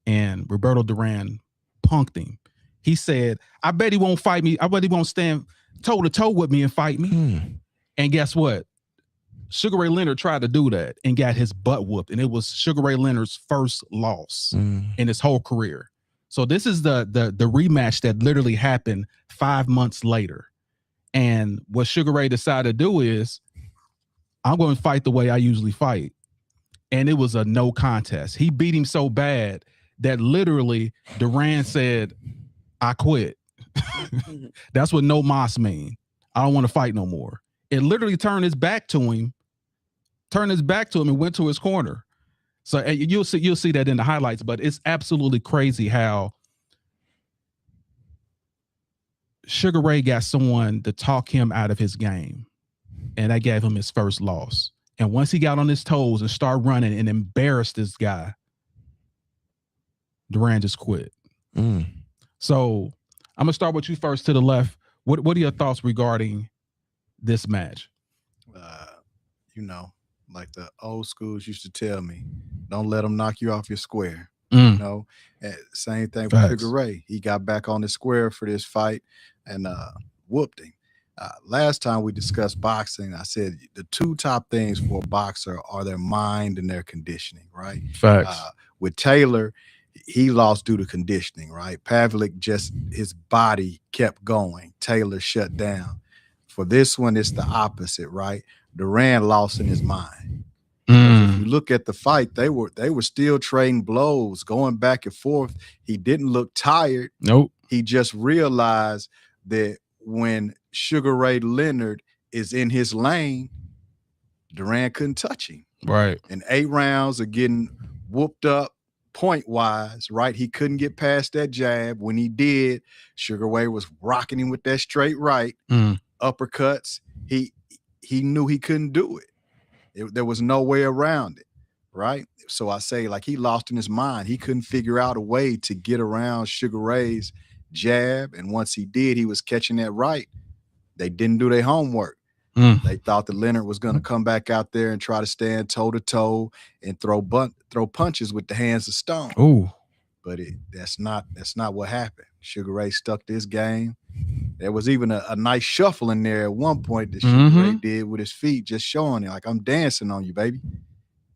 and Roberto Durant punked him. He said, "I bet he won't fight me. I bet he won't stand toe to toe with me and fight me." And guess what? Sugar Ray Leonard tried to do that and got his butt whooped, and it was Sugar Ray Leonard's first loss in his whole career. So this is the rematch that literally happened 5 months later. And what Sugar Ray decided to do is, I'm going to fight the way I usually fight. And it was a no contest. He beat him so bad that literally Durant said, "I quit." That's what no mas mean. I don't want to fight no more. It literally turned his back to him and went to his corner. So you'll see that in the highlights, but it's absolutely crazy how Sugar Ray got someone to talk him out of his game, and that gave him his first loss. And once he got on his toes and started running and embarrassed this guy, Durant just quit. So I'm gonna start with you first to the left. What are your thoughts regarding this match? Like the old schools used to tell me, don't let them knock you off your square. Same thing with Sugar Ray. He got back on the square for this fight and whooped him. Last time we discussed boxing, I said the two top things for a boxer are their mind and their conditioning, right? Facts. With Taylor, he lost due to conditioning, right? Pavlik, just his body kept going. Taylor shut down. For this one, it's the opposite, right? Durant lost in his mind. If you look at the fight, they were still trading blows, going back and forth. He didn't look tired. Nope. He just realized that when Sugar Ray Leonard is in his lane, Durant couldn't touch him. Right. And 8 rounds of getting whooped up point-wise, right? He couldn't get past that jab. When he did, Sugar Ray was rocking him with that straight right, uppercuts. He knew he couldn't do it. There was no way around it, right? So I say, like, he lost in his mind. He couldn't figure out a way to get around Sugar Ray's jab. And once he did, he was catching that right. They didn't do their homework. They thought that Leonard was going to come back out there and try to stand toe-to-toe and throw punches with the hands of stone. Ooh. But that's not what happened. Sugar Ray stuck to his game. There was even a nice shuffle in there at one point that Sugar Ray did with his feet, just showing it, like, I'm dancing on you, baby.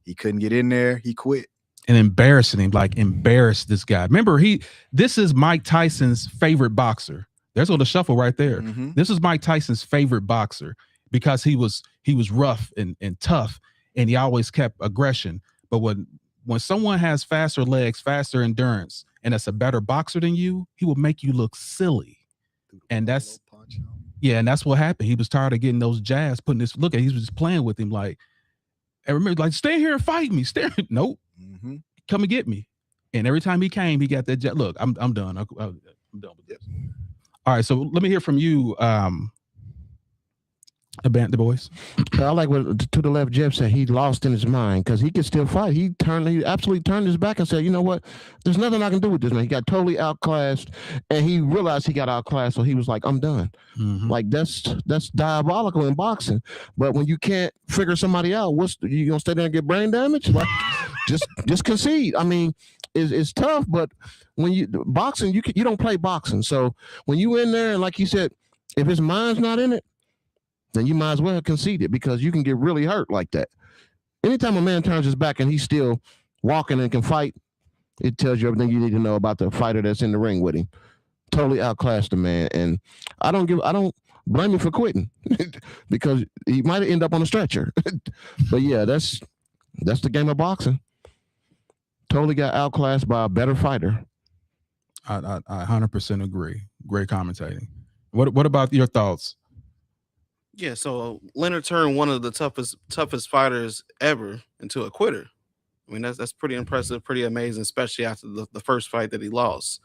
He couldn't get in there. He quit. And embarrassing him, like embarrassed this guy. Remember, this is Mike Tyson's favorite boxer. There's all the shuffle right there. This is Mike Tyson's favorite boxer because he was rough and tough, and he always kept aggression. But when someone has faster legs, faster endurance, and that's a better boxer than you, he will make you look silly. And that's what happened. He was tired of getting those jabs, he was just playing with him like, I remember, like, stay here and fight me. Nope. Come and get me. And every time he came, he got that jab. Look, I'm done. I'm done with this. All right, so let me hear from you, the boys. I like what to the left Jeff said. He lost in his mind because he could still fight. He absolutely turned his back and said, you know what? There's nothing I can do with this man. He got totally outclassed, and he realized he got outclassed, so he was like, I'm done. Like that's diabolical in boxing. But when you can't figure somebody out, you gonna stay there and get brain damage? Like just concede. I mean, it's tough, but when you boxing, you don't play boxing. So when you in there, and like you said, if his mind's not in it, then you might as well concede it because you can get really hurt like that. Anytime a man turns his back and he's still walking and can fight, it tells you everything you need to know about the fighter that's in the ring with him. Totally outclassed the man. And I don't blame him for quitting because he might end up on a stretcher. But yeah, that's That's the game of boxing. Totally got outclassed by a better fighter. I 100% agree. Great commentating. What about your thoughts? Yeah, so Leonard turned one of the toughest fighters ever into a quitter. I mean, that's pretty impressive, pretty amazing, especially after the first fight that he lost.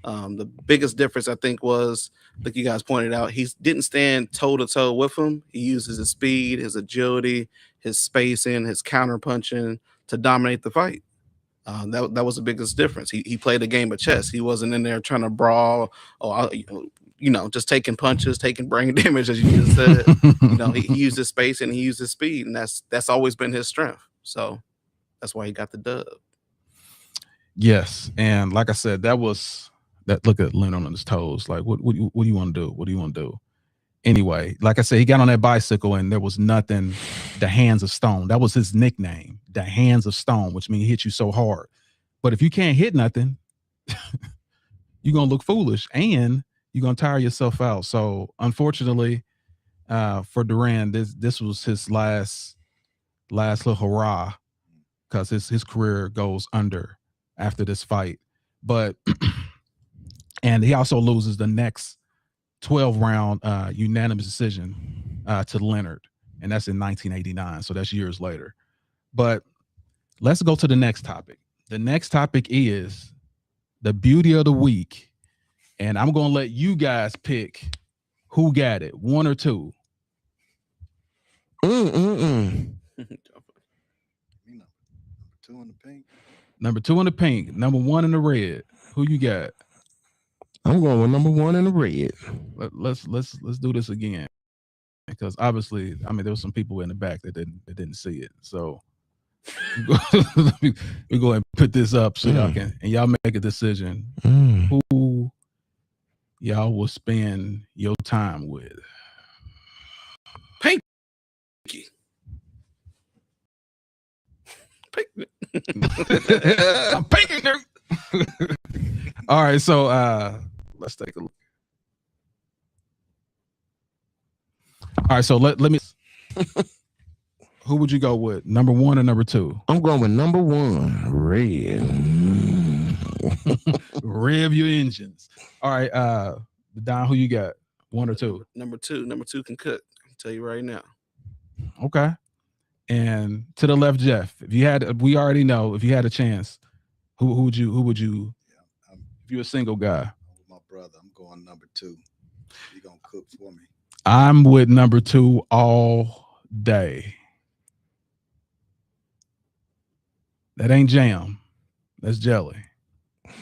The biggest difference, I think, was, like you guys pointed out, he didn't stand toe to toe with him. He uses his speed, his agility, his spacing, his counter punching to dominate the fight. That was the biggest difference. He played a game of chess. He wasn't in there trying to brawl or just taking punches, taking brain damage, as you just said. He used his space and he used his speed, and that's always been his strength. So that's why he got the dub. Yes, and like I said, that was that. Look at Leonard on his toes. Like, what do you want to do? What do you want to do? Anyway, like I said, he got on that bicycle and there was nothing. The hands of stone. That was his nickname. The hands of stone, which means he hit you so hard. But if you can't hit nothing, you're gonna look foolish and you're gonna tire yourself out. So unfortunately, for Duran, this was his last little hurrah, because his career goes under after this fight. But and he also loses the next 12-round unanimous decision to Leonard, and that's in 1989. So that's years later. But let's go to the next topic. The next topic is the beauty of the week, and I'm going to let you guys pick who got it, one or two. Two in the pink. Number 2 in the pink, number 1 in the red. Who you got? I'm going with number 1 in the red. Let's do this again, because obviously, I mean, there were some people in the back that didn't see it. So we go and put this up so y'all can, and y'all make a decision who y'all will spend your time with. Pinky. I'm pinking her. All right, so let's take a look. All right, so let me. Who would you go with? Number 1 or number 2? I'm going with number 1, red. Rev your engines. All right, Don, who you got? 1 or 2? Number two can cook. I'll tell you right now. Okay. And to the left, Jeff. We already know if you had a chance, who would you? Yeah, if you're a single guy. I'm with my brother. I'm going number 2. He's gonna cook for me. I'm with number 2 all day. That ain't jam. That's jelly.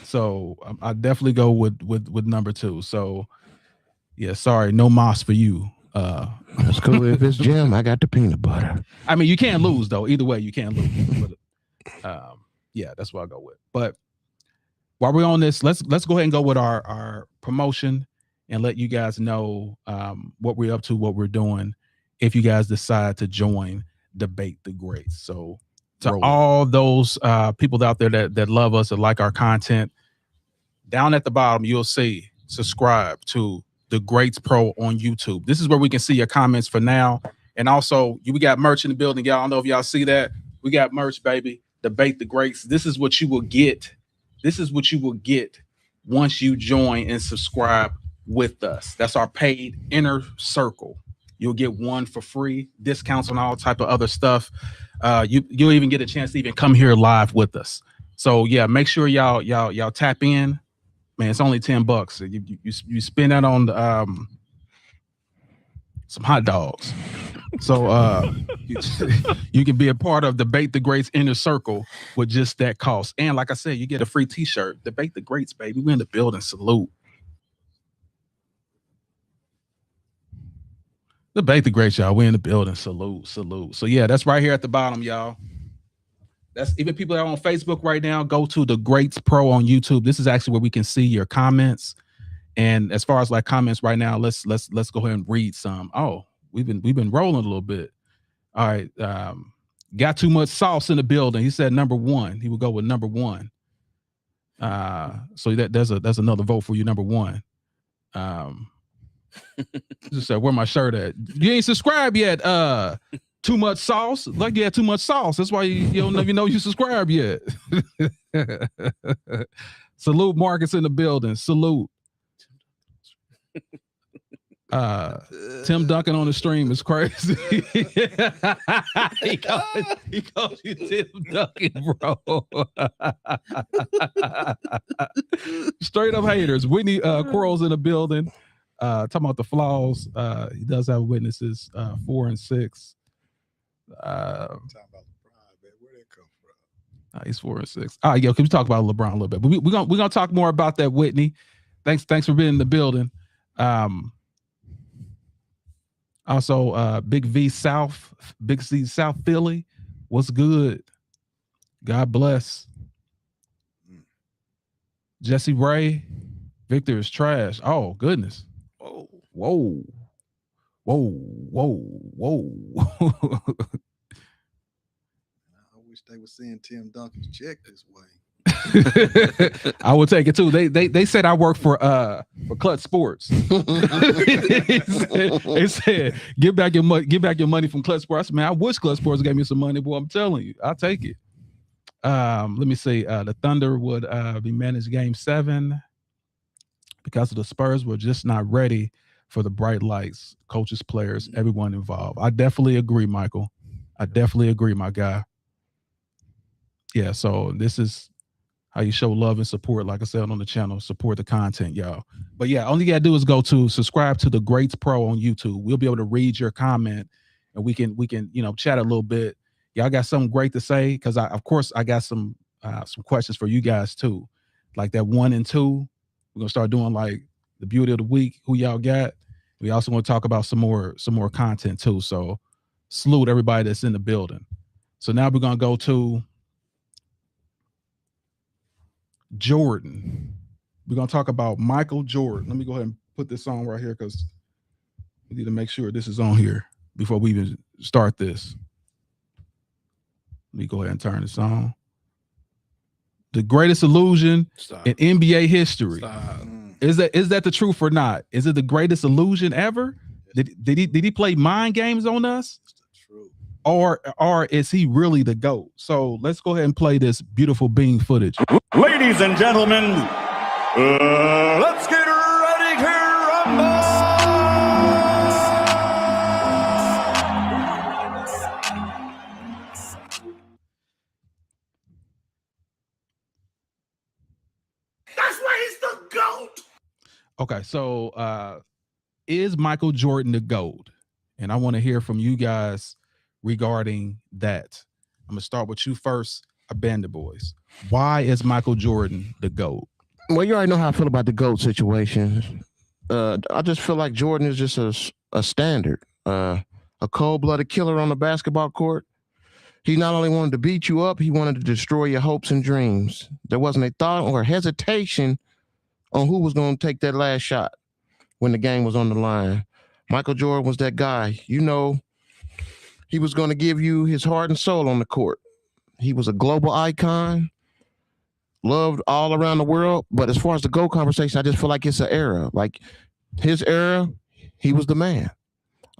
So I definitely go with number 2. So yeah, sorry, no moss for you. That's cool. If it's jam, I got the peanut butter. I mean, you can't lose though. Either way, you can't lose. But, yeah, that's what I go with. But while we're on this, let's go ahead and go with our promotion and let you guys know what we're up to, what we're doing, if you guys decide to join Debate the Greats. So to all those people out there that love us, that like our content, down at the bottom, you'll see subscribe to The Greats Pro on YouTube. This is where we can see your comments for now. And also, we got merch in the building. Y'all, I don't know if y'all see that. We got merch, baby. Debate the Greats. This is what you will get. This is what you will get once you join and subscribe with us. That's our paid inner circle. You'll get 1 for free, discounts on all type of other stuff. You'll even get a chance to even come here live with us. So yeah, make sure y'all tap in. Man, it's only $10. You spend that on some hot dogs. So you can be a part of Debate the Greats inner circle with just that cost. And like I said, you get a free t-shirt. Debate the Greats, baby. We're in the building. Salute. Debate the Greats, y'all. We're in the building. Salute. So yeah, that's right here at the bottom, y'all. That's even people that are on Facebook right now. Go to The Greats Pro on YouTube. This is actually where we can see your comments. And as far as like comments right now, let's go ahead and read some. Oh, we've been rolling a little bit. All right. Got too much sauce in the building. He said number 1. He would go with number 1. So there's another vote for you, number 1. Just said, where my shirt at? You ain't subscribed yet. Too much sauce? Like you had too much sauce. That's why you don't even know you subscribe yet. Salute Marcus in the building. Salute. Tim Duncan on the stream is crazy. he calls you Tim Duncan, bro. Straight up haters. Whitney Quarles in the building. Talking about the flaws. He does have witnesses 4 and 6. Talking about LeBron, man. Where did it come from? He's 4 and 6. All right, yo, can we talk about LeBron a little bit? But we're gonna talk more about that, Whitney. Thanks for being in the building. Also, Big C South Philly. What's good? God bless. Jesse Ray, Victor is trash. Oh, goodness. Whoa. I wish they were seeing Tim Duncan's check this way. I would take it too. They said I work for Clutch Sports. they said give back your money from Clutch Sports. I said, man, I wish Clutch Sports gave me some money, boy. I'm telling you, I'll take it. Let me see. The Thunder would be managed Game 7 because the Spurs were just not ready for the bright lights, coaches, players, everyone involved. I definitely agree, Michael. I definitely agree, my guy. Yeah, so this is how you show love and support. Like I said on the channel, support the content, y'all. But yeah, all you gotta do is go to subscribe to the Greats Pro on YouTube. We'll be able to read your comment, and we can chat a little bit. Y'all got something great to say, because of course I got some questions for you guys too, like that 1 and 2. We're gonna start doing like the beauty of the week. Who y'all got? We also want to talk about some more content too. So salute everybody that's in the building. So now we're gonna go to Jordan. We're gonna talk about Michael Jordan. Let me go ahead and put this on right here, because we need to make sure this is on here before we even start this. Let me go ahead and turn this on. The greatest illusion in NBA history. Is that the truth or not? Is it the greatest illusion ever? Did he play mind games on us? It's the truth. Or is he really the GOAT? So let's go ahead and play this beautiful Bean footage. Ladies and gentlemen, let's get ready to rumble! That's why he's the GOAT! Okay, so is Michael Jordan the GOAT? And I want to hear from you guys regarding that. I'm gonna start with you first, Bandit Boys. Why is Michael Jordan the GOAT? Well, you already know how I feel about the GOAT situation. I just feel like Jordan is just a standard, a cold-blooded killer on the basketball court. He not only wanted to beat you up, he wanted to destroy your hopes and dreams. There wasn't a thought or hesitation on who was going to take that last shot when the game was on the line. Michael Jordan was that guy. You know, he was going to give you his heart and soul on the court. He was a global icon, loved all around the world. But as far as the GOAT conversation, I just feel like it's an era. Like his era, he was the man.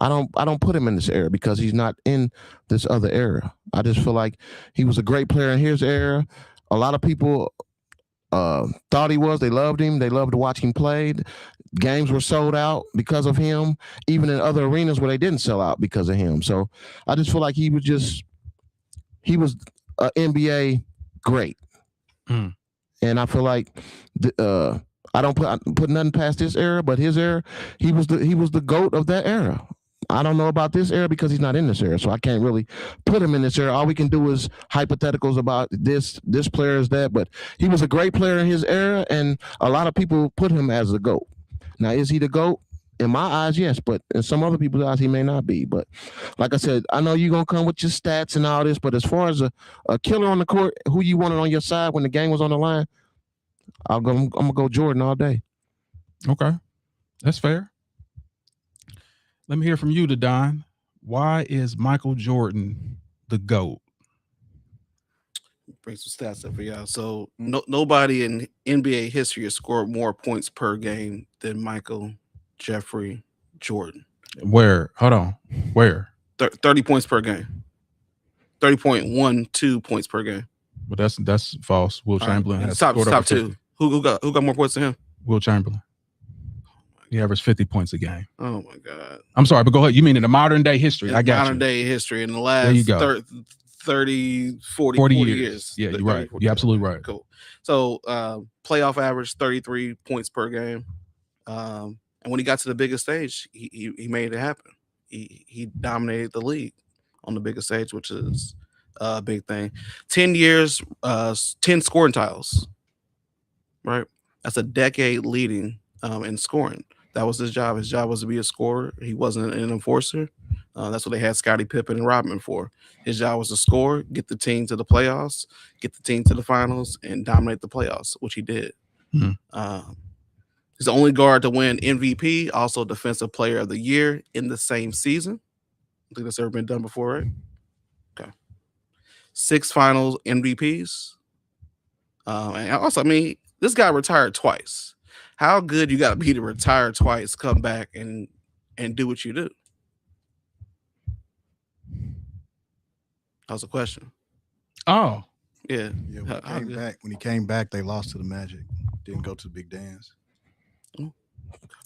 I don't put him in this era because he's not in this other era. I just feel like he was a great player in his era. A lot of people thought he was. They loved him. They loved to watch him play. Games were sold out because of him, even in other arenas where they didn't sell out because of him. So I just feel like he was an NBA great. And I feel like I don't put nothing past this era, but his era, he was the GOAT of that era. I don't know about this era because he's not in this era, so I can't really put him in this era. All we can do is hypotheticals about this player is that, but he was a great player in his era, and a lot of people put him as a GOAT. Now, is he the GOAT? In my eyes, yes, but in some other people's eyes, he may not be. But like I said, I know you're going to come with your stats and all this, but as far as a killer on the court, who you wanted on your side when the game was on the line, I'm going to go Jordan all day. Okay, that's fair. Let me hear from you, Don. Why is Michael Jordan the GOAT? Bring some stats up for y'all. So nobody in NBA history has scored more points per game than Michael Jeffrey Jordan. Where? Hold on. Where? 30 points per game. 30.12 points per game. But that's false. Will Chamberlain has top scored over 50. two. Who got more points than him? Will Chamberlain. He averaged 50 points a game. Oh my God. I'm sorry, but go ahead. You mean in the modern day history? I got modern you. day history in the There you last go. 40 years. Yeah, you're 30, right. 40 You're absolutely right. Cool. So playoff average 33 points per game. And when he got to the biggest stage, he made it happen. He dominated the league on the biggest stage, which is a big thing. 10 years, 10 scoring titles. Right? That's a decade leading in scoring. That was his job. His job was to be a scorer. He wasn't an enforcer. That's what they had Scottie Pippen and Rodman for. His job was to score, get the team to the playoffs, get the team to the finals, and dominate the playoffs, which he did. He's the only guard to win MVP, also Defensive Player of the Year in the same season. I think that's ever been done before, right? Okay. 6 finals MVPs. And also, I mean, this guy retired twice. How good you got to be to retire twice, come back, and do what you do? That was a question. Oh. Yeah. When he came back, they lost to the Magic. Didn't go to the big dance.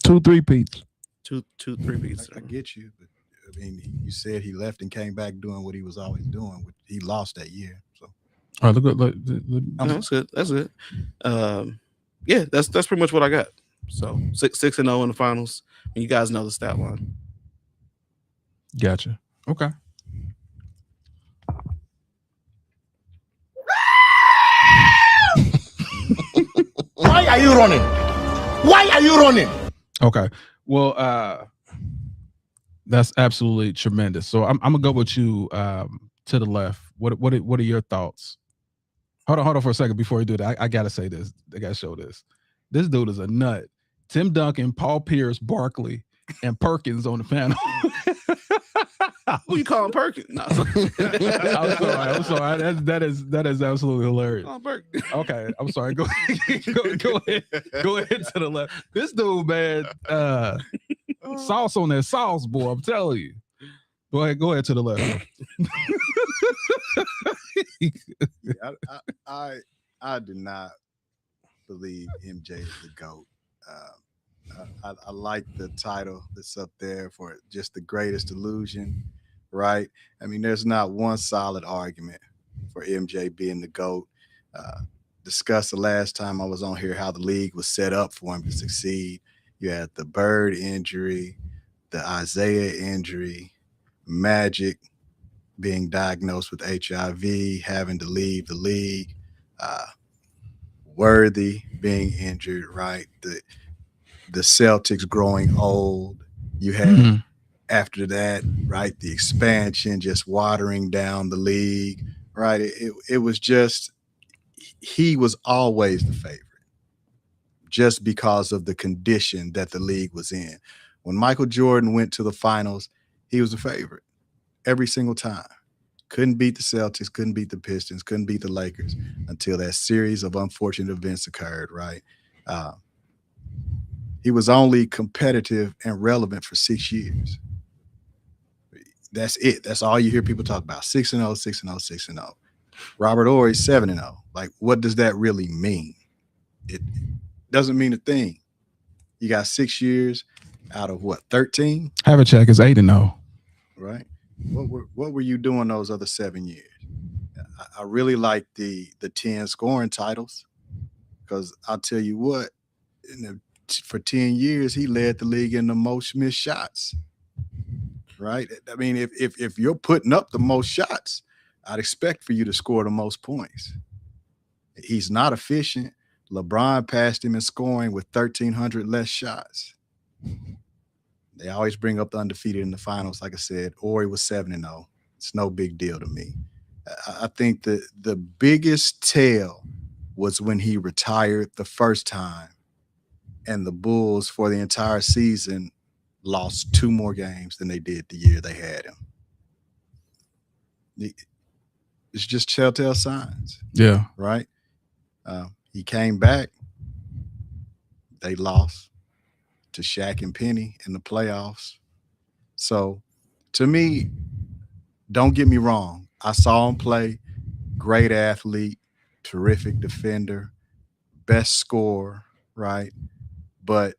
2 3-peats. Two three-peats. I get you, but I mean, you said he left and came back doing what he was always doing. He lost that year. So, all right, look. That's good. That's good. Yeah, that's pretty much what I got. So 6-0 in the finals. And you guys know the stat line. Gotcha. Okay. Why are you running? Why are you running? Okay. Well, that's absolutely tremendous. So I'm gonna go with you to the left. What are your thoughts? Hold on for a second before you do that. I gotta say this. I gotta show this. This dude is a nut. Tim Duncan, Paul Pierce, Barkley, and Perkins on the panel. Who you calling Perkins? No. I'm sorry. That is absolutely hilarious. Okay, I'm sorry. Go ahead to the left. This dude, man, sauce on that sauce, boy. I'm telling you. Go ahead to the left. I do not believe MJ is the GOAT. I like the title that's up there for just the greatest illusion, right? I mean, there's not one solid argument for MJ being the GOAT. Discussed the last time I was on here how the league was set up for him to succeed. You had the Bird injury, the Isaiah injury, Magic being diagnosed with HIV, having to leave the league, Worthy being injured, right? The Celtics growing old. You had after that, right? The expansion just watering down the league, right? It was just, he was always the favorite just because of the condition that the league was in. When Michael Jordan went to the finals, he was a favorite every single time. Couldn't beat the Celtics, couldn't beat the Pistons, couldn't beat the Lakers until that series of unfortunate events occurred, right? He was only competitive and relevant for 6 years. That's it. That's all you hear people talk about. 6-0, 6-0, 6-0. Robert Horry, 7-0. Like, what does that really mean? It doesn't mean a thing. You got 6 years out of what, 13? Havlicek is 8-0. Right. What were you doing those other 7 years? I really like the 10 scoring titles, because I'll tell you what, for 10 years he led the league in the most missed shots. Right. I mean, if you're putting up the most shots, I'd expect for you to score the most points. He's not efficient. LeBron passed him in scoring with 1,300 less shots. They always bring up the undefeated in the finals. Like I said, Horry was 7-0. It's no big deal to me. I think the biggest tell was when he retired the first time and the Bulls for the entire season lost 2 more games than they did the year they had him. It's just telltale signs. Yeah. Right? He came back. They lost to Shaq and Penny in the playoffs. So, to me, Don't get me wrong. I saw him play. Great athlete, terrific defender, best scorer, right? But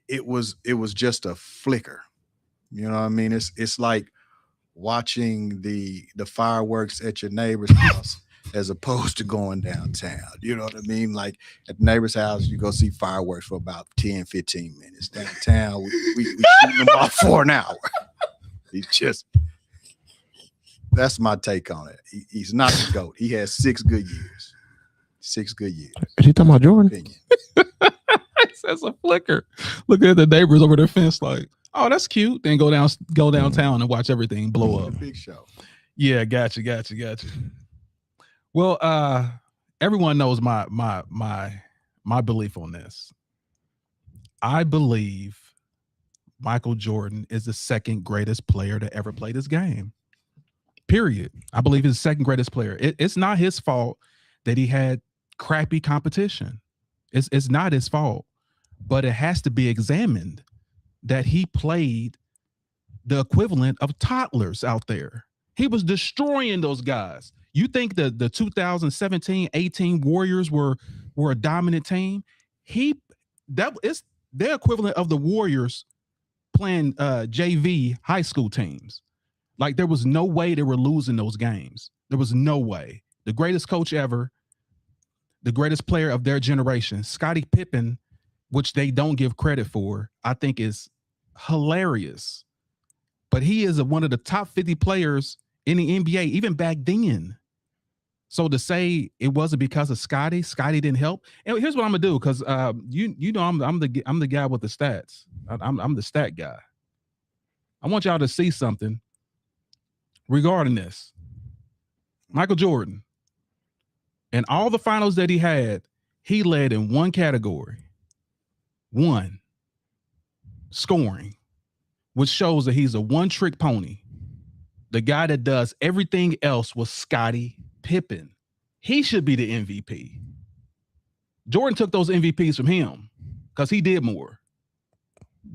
it was just a flicker. You know what I mean? It's like watching the fireworks at your neighbor's house as opposed to going downtown. You know what I mean? Like at the neighbor's house, you go see fireworks for about 10, 15 minutes. Downtown, we shooting them off for an hour. He's just that's my take on it. He's not the GOAT. He has 6 good years. 6 good years. Is he talking about Jordan? Opinion. That's a flicker. Look at the neighbors over their fence, like, oh, that's cute. Then go downtown and watch everything blow up. Big show. Yeah, gotcha. Well, everyone knows my belief on this. I believe Michael Jordan is the second greatest player to ever play this game. Period. I believe he's the second greatest player. It's not his fault that he had crappy competition. It's not his fault, but it has to be examined that he played the equivalent of toddlers out there. He was destroying those guys. You think the 2017-18 Warriors were a dominant team? That is their equivalent of the Warriors playing JV high school teams. Like there was no way they were losing those games. There was no way. The greatest coach ever, the greatest player of their generation, Scottie Pippen, which they don't give credit for, I think is hilarious. But he is one of the top 50 players in the NBA, even back then. So to say it wasn't because of Scottie didn't help. And here's what I'm gonna do, because you know I'm the guy with the stats. I'm the stat guy. I want y'all to see something regarding this. Michael Jordan, and all the finals that he had, he led in one category. One, scoring, which shows that he's a one-trick pony. The guy that does everything else was Scottie Pippen. He should be the MVP. Jordan took those MVPs from him because he did more.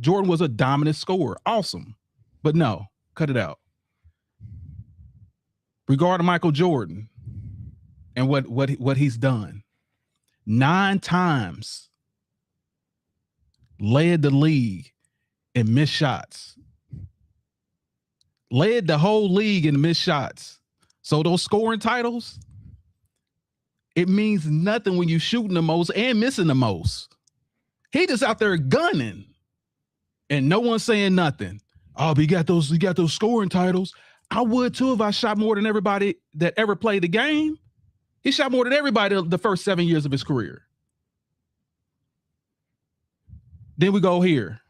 Jordan was a dominant scorer. Awesome. But no, cut it out. Regarding Michael Jordan and what he's done, 9 times led the league in missed shots. Led the whole league in missed shots. So those scoring titles, it means nothing when you're shooting the most and missing the most. He just out there gunning and no one's saying nothing. Oh, but you got those scoring titles. I would too if I shot more than everybody that ever played the game. He shot more than everybody the first 7 years of his career. Then we go here.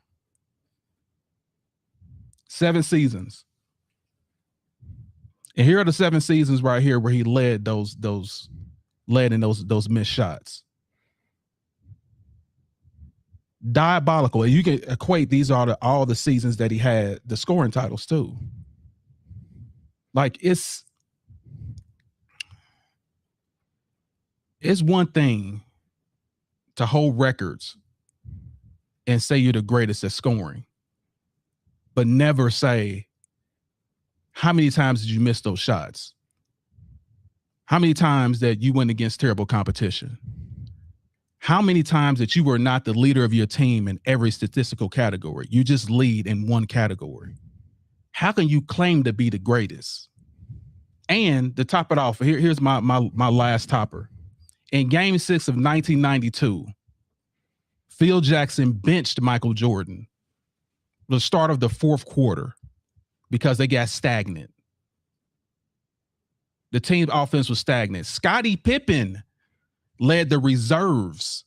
7 seasons. And here are the 7 seasons right here where he led those missed shots. Diabolical. And you can equate these are all the seasons that he had the scoring titles too. Like it's one thing to hold records and say you're the greatest at scoring, but never say how many times did you miss those shots? How many times that you went against terrible competition? How many times that you were not the leader of your team in every statistical category? You just lead in one category. How can you claim to be the greatest? And to top it off, here's my last topper. In Game 6 of 1992, Phil Jackson benched Michael Jordan the start of the 4th quarter because they got stagnant. The team's offense was stagnant. Scottie Pippen led the reserves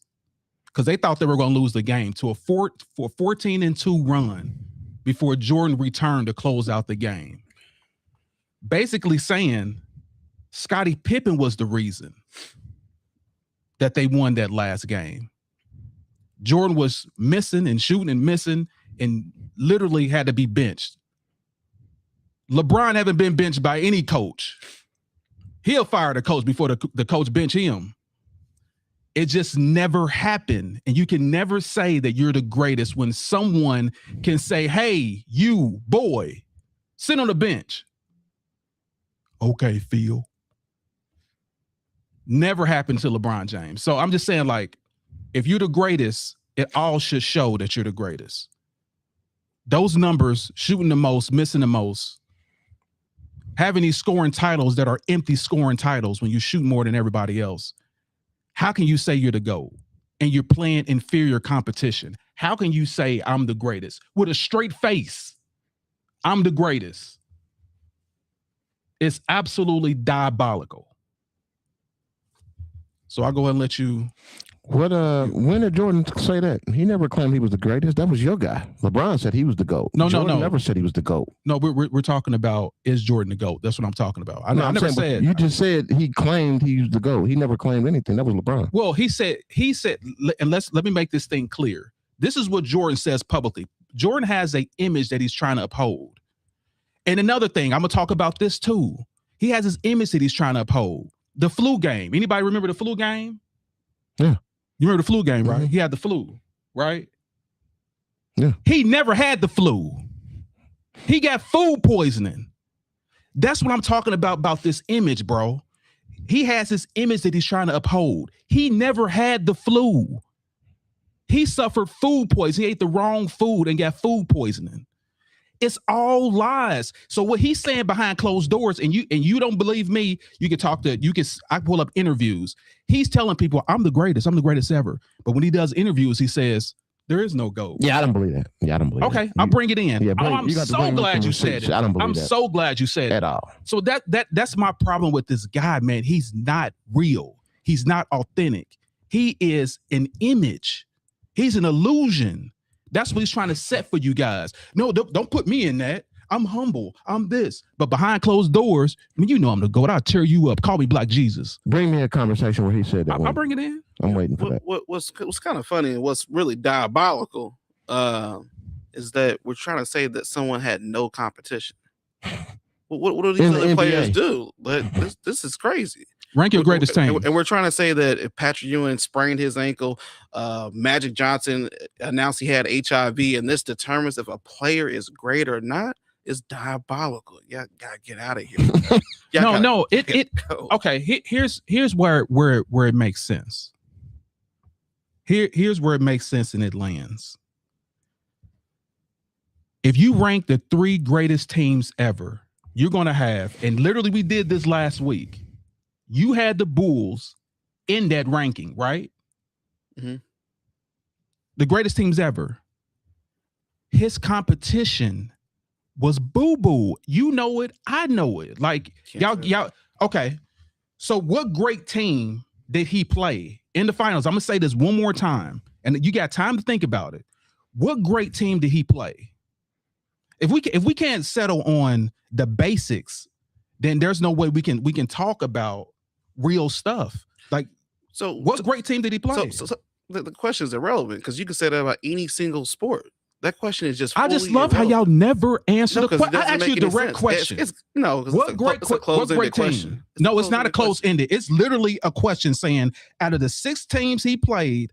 because they thought they were going to lose the game to a 14-2 run before Jordan returned to close out the game. Basically saying Scottie Pippen was the reason that they won that last game. Jordan was missing and shooting and missing and literally had to be benched. LeBron haven't been benched by any coach. He'll fire the coach before the coach bench him. It just never happened. And you can never say that you're the greatest when someone can say, hey, you boy, Sit on the bench. Okay, Phil. Never happened to LeBron James. So I'm just saying, like, if you're the greatest, it all should show that you're the greatest. Those numbers, shooting the most, missing the most, having these scoring titles that are empty scoring titles when you shoot more than everybody else. How can you say you're the GOAT and you're playing inferior competition? How can you say I'm the greatest with a straight face? I'm the greatest. It's absolutely diabolical. So I'll go ahead and let you. When did Jordan say that? He never claimed he was the greatest. That was your guy. LeBron said he was the GOAT. Jordan never said he was the GOAT. No, we're talking about, is Jordan the GOAT? That's what I'm talking about. I never said. You just said he claimed he was the GOAT. He never claimed anything. That was LeBron. Well, he said, and let me make this thing clear. This is what Jordan says publicly. Jordan has an image that he's trying to uphold. And another thing, I'm gonna talk about this too. He has his image that he's trying to uphold. The flu game. Anybody remember the flu game? Yeah. You remember the flu game, right? Mm-hmm. He had the flu, right? Yeah. He never had the flu. He got food poisoning. That's what I'm talking about this image, bro. He has this image that he's trying to uphold. He never had the flu. He suffered food poisoning. He ate the wrong food and got food poisoning. It's all lies. So what he's saying behind closed doors, and you don't believe me, I pull up interviews. He's telling people, I'm the greatest ever. But when he does interviews, he says, there is no GOAT. Yeah, I don't believe that. Okay, I'll bring it in. Yeah, I'm so glad you said it. I don't believe I'm that so glad you said it. at all. So that's my problem with this guy, man. He's not real. He's not authentic. He is an image. He's an illusion. That's what he's trying to set for you guys. No, don't put me in that. I'm humble. I'm this. But behind closed doors, I mean, you know I'm the GOAT. I'll tear you up. Call me Black Jesus. Bring me a conversation where he said that. I'll bring it in. I'm waiting for that. What's kind of funny and what's really diabolical is that we're trying to say that someone had no competition. What do these other players do? This is crazy. Rank your greatest team. And we're trying to say that if Patrick Ewing sprained his ankle, Magic Johnson announced he had HIV, and this determines if a player is great or not, is diabolical. Y'all gotta get out of here. Okay. Here's where it makes sense. Here's where it makes sense and it lands. If you rank the 3 greatest teams ever, you're gonna have, and literally we did this last week. You had the Bulls in that ranking, right? Mm-hmm. The greatest teams ever. His competition was boo-boo. You know it. I know it. Like, y'all. Okay. So what great team did he play in the finals? I'm going to say this one more time, and you got time to think about it. What great team did he play? If we can't settle on the basics, then there's no way we can talk about real stuff. Like, so what great team did he play? So the question is irrelevant because you can say that about any single sport. That question is just. I just love how y'all never answer the question. I asked you a direct question. What great team? No, it's not a close-ended. It's literally a question saying, out of the 6 teams he played,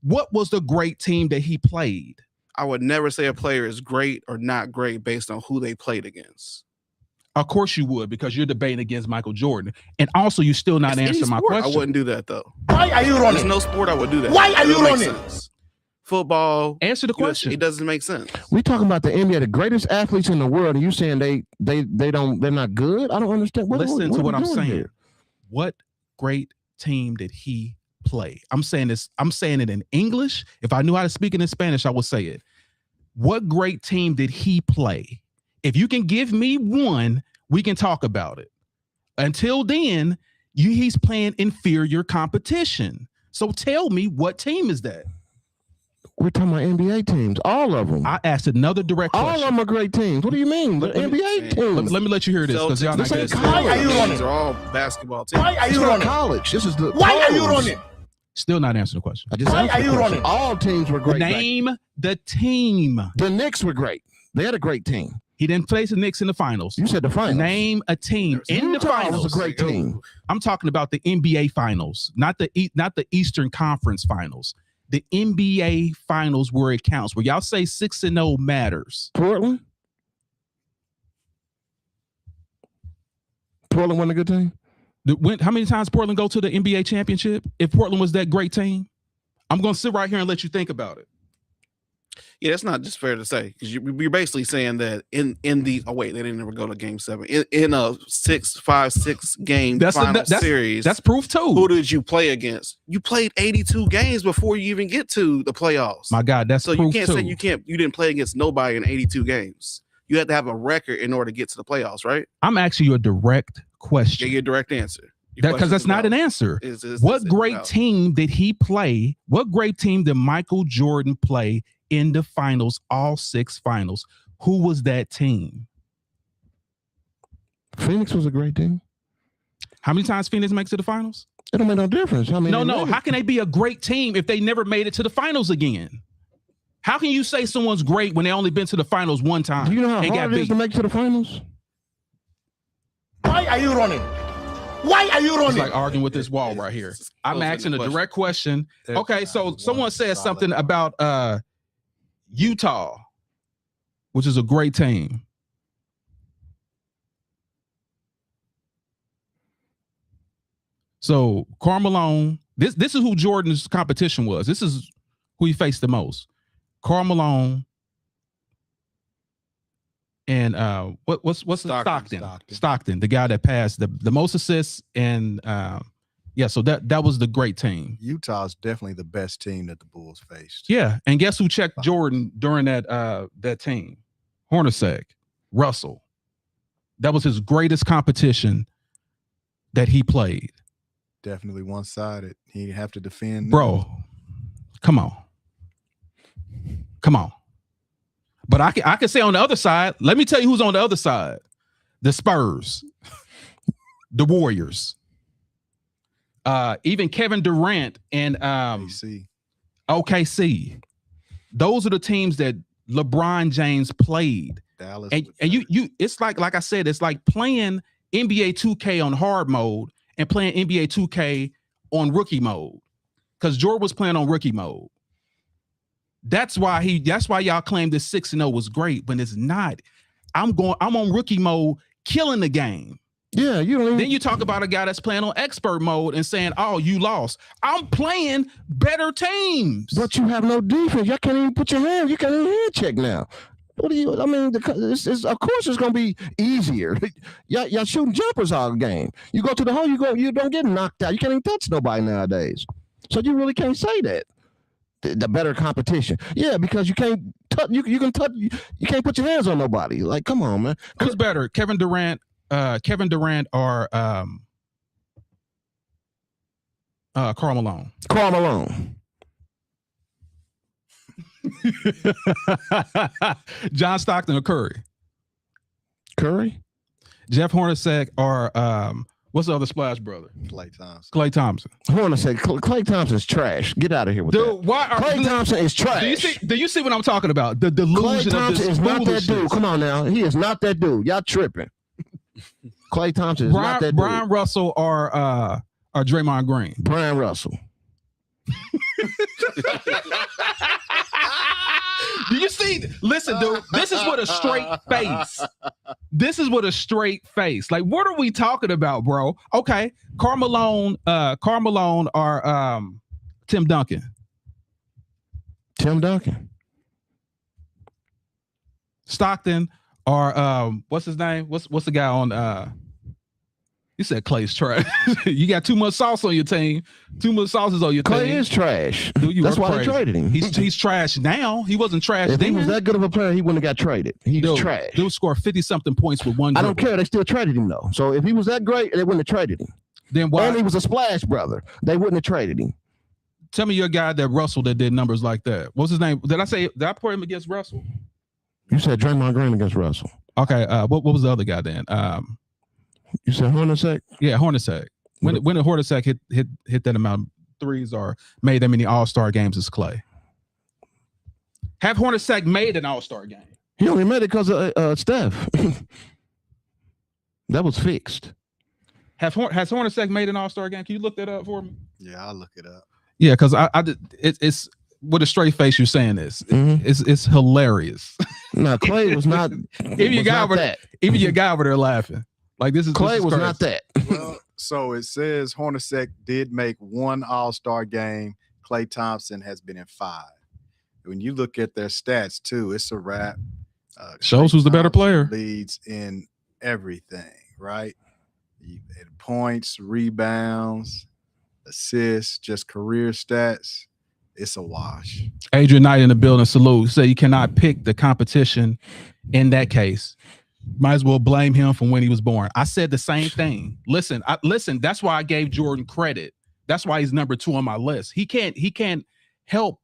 what was the great team that he played? I would never say a player is great or not great based on who they played against. Of course you would, because you're debating against Michael Jordan. And also, you still not answering my question. I wouldn't do that, though. Why are you running? There's no sport I would do that. Why are you running? Football. Answer the question. It doesn't make sense. We talking about the NBA, the greatest athletes in the world, and you saying they're not good? I don't understand. Listen to what I'm saying. Here? What great team did he play? I'm saying this. I'm saying it in English. If I knew how to speak it in Spanish, I would say it. What great team did he play? If you can give me one, we can talk about it. Until then, he's playing inferior competition. So tell me, what team is that? We're talking about NBA teams, all of them. I asked another direct question. All of them are great teams. What do you mean? The NBA teams. Let me let you hear this, because y'all not good. Why are you running? These are all basketball teams. Why are you running? College. This is the. Why are you running? Still not answering the question. Why are you running? All teams were great. Name the team. The Knicks were great. They had a great team. He didn't face the Knicks in the finals. You said the finals. Name a team in the finals. Was a great team. I'm talking about the NBA finals, not the Eastern Conference finals. The NBA finals where it counts. Where y'all say 6-0 matters. Portland. Portland wasn't a good team. How many times Portland go to the NBA championship? If Portland was that great team, I'm going to sit right here and let you think about it. Yeah, that's not just fair to say because you're basically saying that in the they didn't ever go to Game 7 in a 6-5-6 game final series. That's proof too. Who did you play against? You played 82 games before you even get to the playoffs. My God, that's so proof you can't too. say you didn't play against nobody in 82 games. You have to have a record in order to get to the playoffs, right? I'm asking you a direct question. Yeah, your direct answer. Because that's not an answer. What great team did he play? What great team did Michael Jordan play in the finals, all 6 finals? Who was that team? Phoenix was a great team. How many times Phoenix makes it to the finals? It don't make no difference. No. How can they be a great team if they never made it to the finals again? How can you say someone's great when they only been to the finals one time? Do you know how hard it is to make it to the finals? Why are you running? Why are you running? It's like arguing with this wall right here. I'm asking a direct question. Okay, so someone said something about Utah, which is a great team. So Karl Malone, this is who Jordan's competition was. This is who he faced the most. Karl Malone and what's Stockton, the guy that passed the most assists, and so that was the great team. Utah's definitely the best team that the Bulls faced. Yeah, and guess who checked Jordan during that team? Hornacek, Russell. That was his greatest competition that he played. Definitely one-sided. He'd have to defend. Bro, come on. But I can say on the other side, let me tell you who's on the other side. The Spurs, the Warriors, even Kevin Durant and OKC. Those are the teams that LeBron James played. Dallas. And you it's like I said, it's like playing NBA 2K on hard mode and playing NBA 2K on rookie mode. Because Jordan was playing on rookie mode. That's why y'all claim this 6-0 was great, but it's not. I'm on rookie mode, killing the game. Yeah, Then you talk about a guy that's playing on expert mode and saying, "Oh, you lost." I'm playing better teams, but you have no defense. Y'all can't even put your hand. You can't even hand check now. What do you? I mean, of course it's gonna be easier. Y'all shooting jumpers all game. You go to the hole, you don't get knocked out. You can't even touch nobody nowadays. So you really can't say that. The better competition, yeah, because you can't touch. You can touch. You can't put your hands on nobody. Like, come on, man. Who's better, Kevin Durant, or Karl Malone? Karl Malone. John Stockton or Curry? Curry. Jeff Hornacek or what's the other Splash brother? Klay Thompson. Hornacek. Klay Thompson's trash. Get out of here with that. Klay Thompson is trash. Do you see what I'm talking about? The delusion Klay Thompson of this is not that dude. Come on now. He is not that dude. Y'all tripping. Klay Thompson is not that dude. Brian Russell or Draymond Green? Brian Russell. Do you see? Listen, dude, this is what a straight face. This is what a straight face. Like, what are we talking about, bro? Okay, Karl Malone or Tim Duncan. Tim Duncan. Stockton or what's his name? What's the guy on you said Klay's trash. You got too much sauce on your team. Too much sauces on your team. Klay is trash. Dude, that's why they traded him. He's trash now. He wasn't trash if then. He was that good of a player, he wouldn't have got traded. He's trash. Dude scored 50-something points with one. I don't care. They still traded him though. So if he was that great, they wouldn't have traded him. Then why? And he was a splash brother. They wouldn't have traded him. Tell me your guy that Russell that did numbers like that. What's his name? Did I put him against Russell? You said Draymond Green against Russell. Okay. What was the other guy then? You said Hornacek? Yeah, Hornacek. When did Hornacek hit that amount of threes or made that many All-Star games as Klay? Have Hornacek made an All-Star game? He only made it because of Steph. That was fixed. Has Hornacek made an All-Star game? Can you look that up for me? Yeah, I'll look it up. Yeah, because it's with a straight face you're saying this. Mm-hmm. It's hilarious. No, Klay was not. Even your guy over there laughing. Like this Clay is was crazy. not that. Well, so it says Hornacek did make one All-Star game. Klay Thompson has been in 5. When you look at their stats too, it's a wrap. Shows Klay who's the better Thompson player. leads in everything, right? Points, rebounds, assists, just career stats. It's a wash. Adrian Knight in the building. Salute. Say you cannot pick the competition in that case. Might as well blame him from when he was born. I said the same thing. Listen. That's why I gave Jordan credit. That's why he's number 2 on my list. He can't help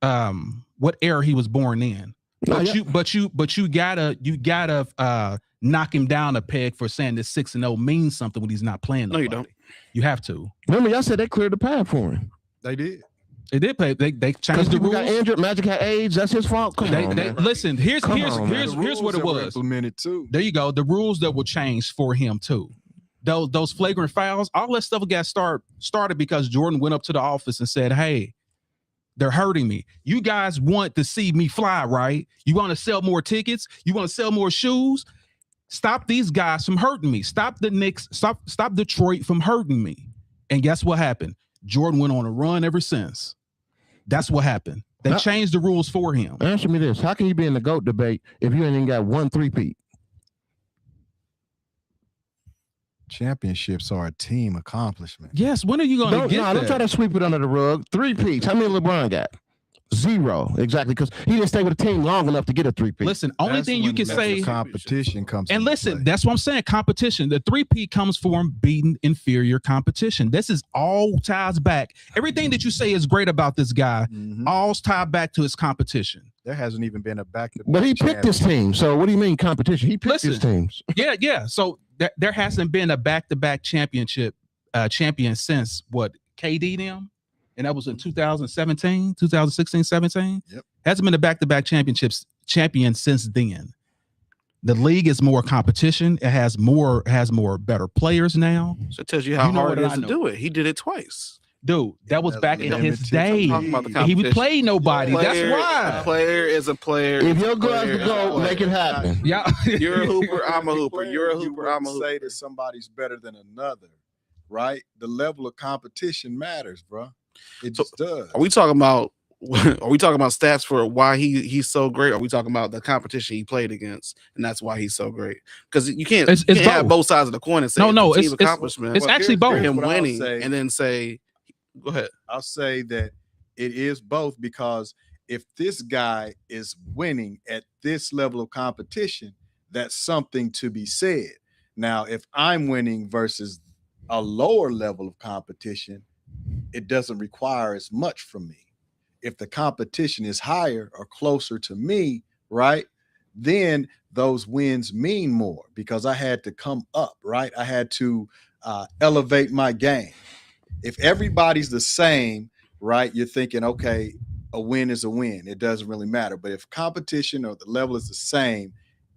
what era he was born in. But you gotta knock him down a peg for saying this 6-0 means something when he's not playing. No, you don't. You have to. Remember, y'all said they cleared the path for him. They did. They did play. They changed the People rules. got injured. Magic had AIDS. That's his fault. Come on, man. Listen. Here's Come on, man. here's what it was. Implemented too. There you go. The rules that were changed for him too. Those flagrant fouls, all that stuff got started because Jordan went up to the office and said, "Hey, they're hurting me. You guys want to see me fly, right? You want to sell more tickets? You want to sell more shoes? Stop these guys from hurting me. Stop the Knicks. Stop Detroit from hurting me." And guess what happened? Jordan went on a run ever since. That's what happened. They changed the rules for him. Answer me this. How can you be in the GOAT debate if you ain't even got 1 3-peat? Championships are a team accomplishment. Yes. When are you going to get Don't try to sweep it under the rug. 3-peats. How many LeBron got? 0. Exactly. Because he didn't stay with the team long enough to get a 3-peat. Listen, only thing you can say. Competition comes. And listen, that's what I'm saying. Competition. The 3-peat comes from beating inferior competition. This is all ties back. Everything that you say is great about this guy, all's tied back to his competition. There hasn't even been a back-to-back. But he picked his team. So what do you mean competition? He picked his teams. Yeah. So there hasn't been a back-to-back champion since what, KD them? And that was in 2016, 17. Yep. Hasn't been a back-to-back champion since then. The league is more competition. It has more better players now. So it tells you how hard it is to know. do it. He did it twice. Dude, that was back in his day. He would play nobody. That's why. A player is a player. If your girls can go, make it happen. Yeah. You're a hooper, I'm a hooper. You're a hooper, I'm a hooper. Say that somebody's better than another, right? The level of competition matters, bro. It just does. Are we talking about stats for why he's so great? Or are we talking about the competition he played against, and that's why he's so great? Because you can't, have both sides of the coin and say it's accomplishment. It's actually both. Him winning and then say, go ahead. I'll say that it is both, because if this guy is winning at this level of competition, that's something to be said. Now, if I'm winning versus a lower level of competition, it doesn't require as much from me. If the competition is higher or closer to me, right, then those wins mean more because I had to come up, right? I had to elevate my game. If everybody's the same, right, you're thinking, okay, a win is a win. It doesn't really matter. But if competition or the level is the same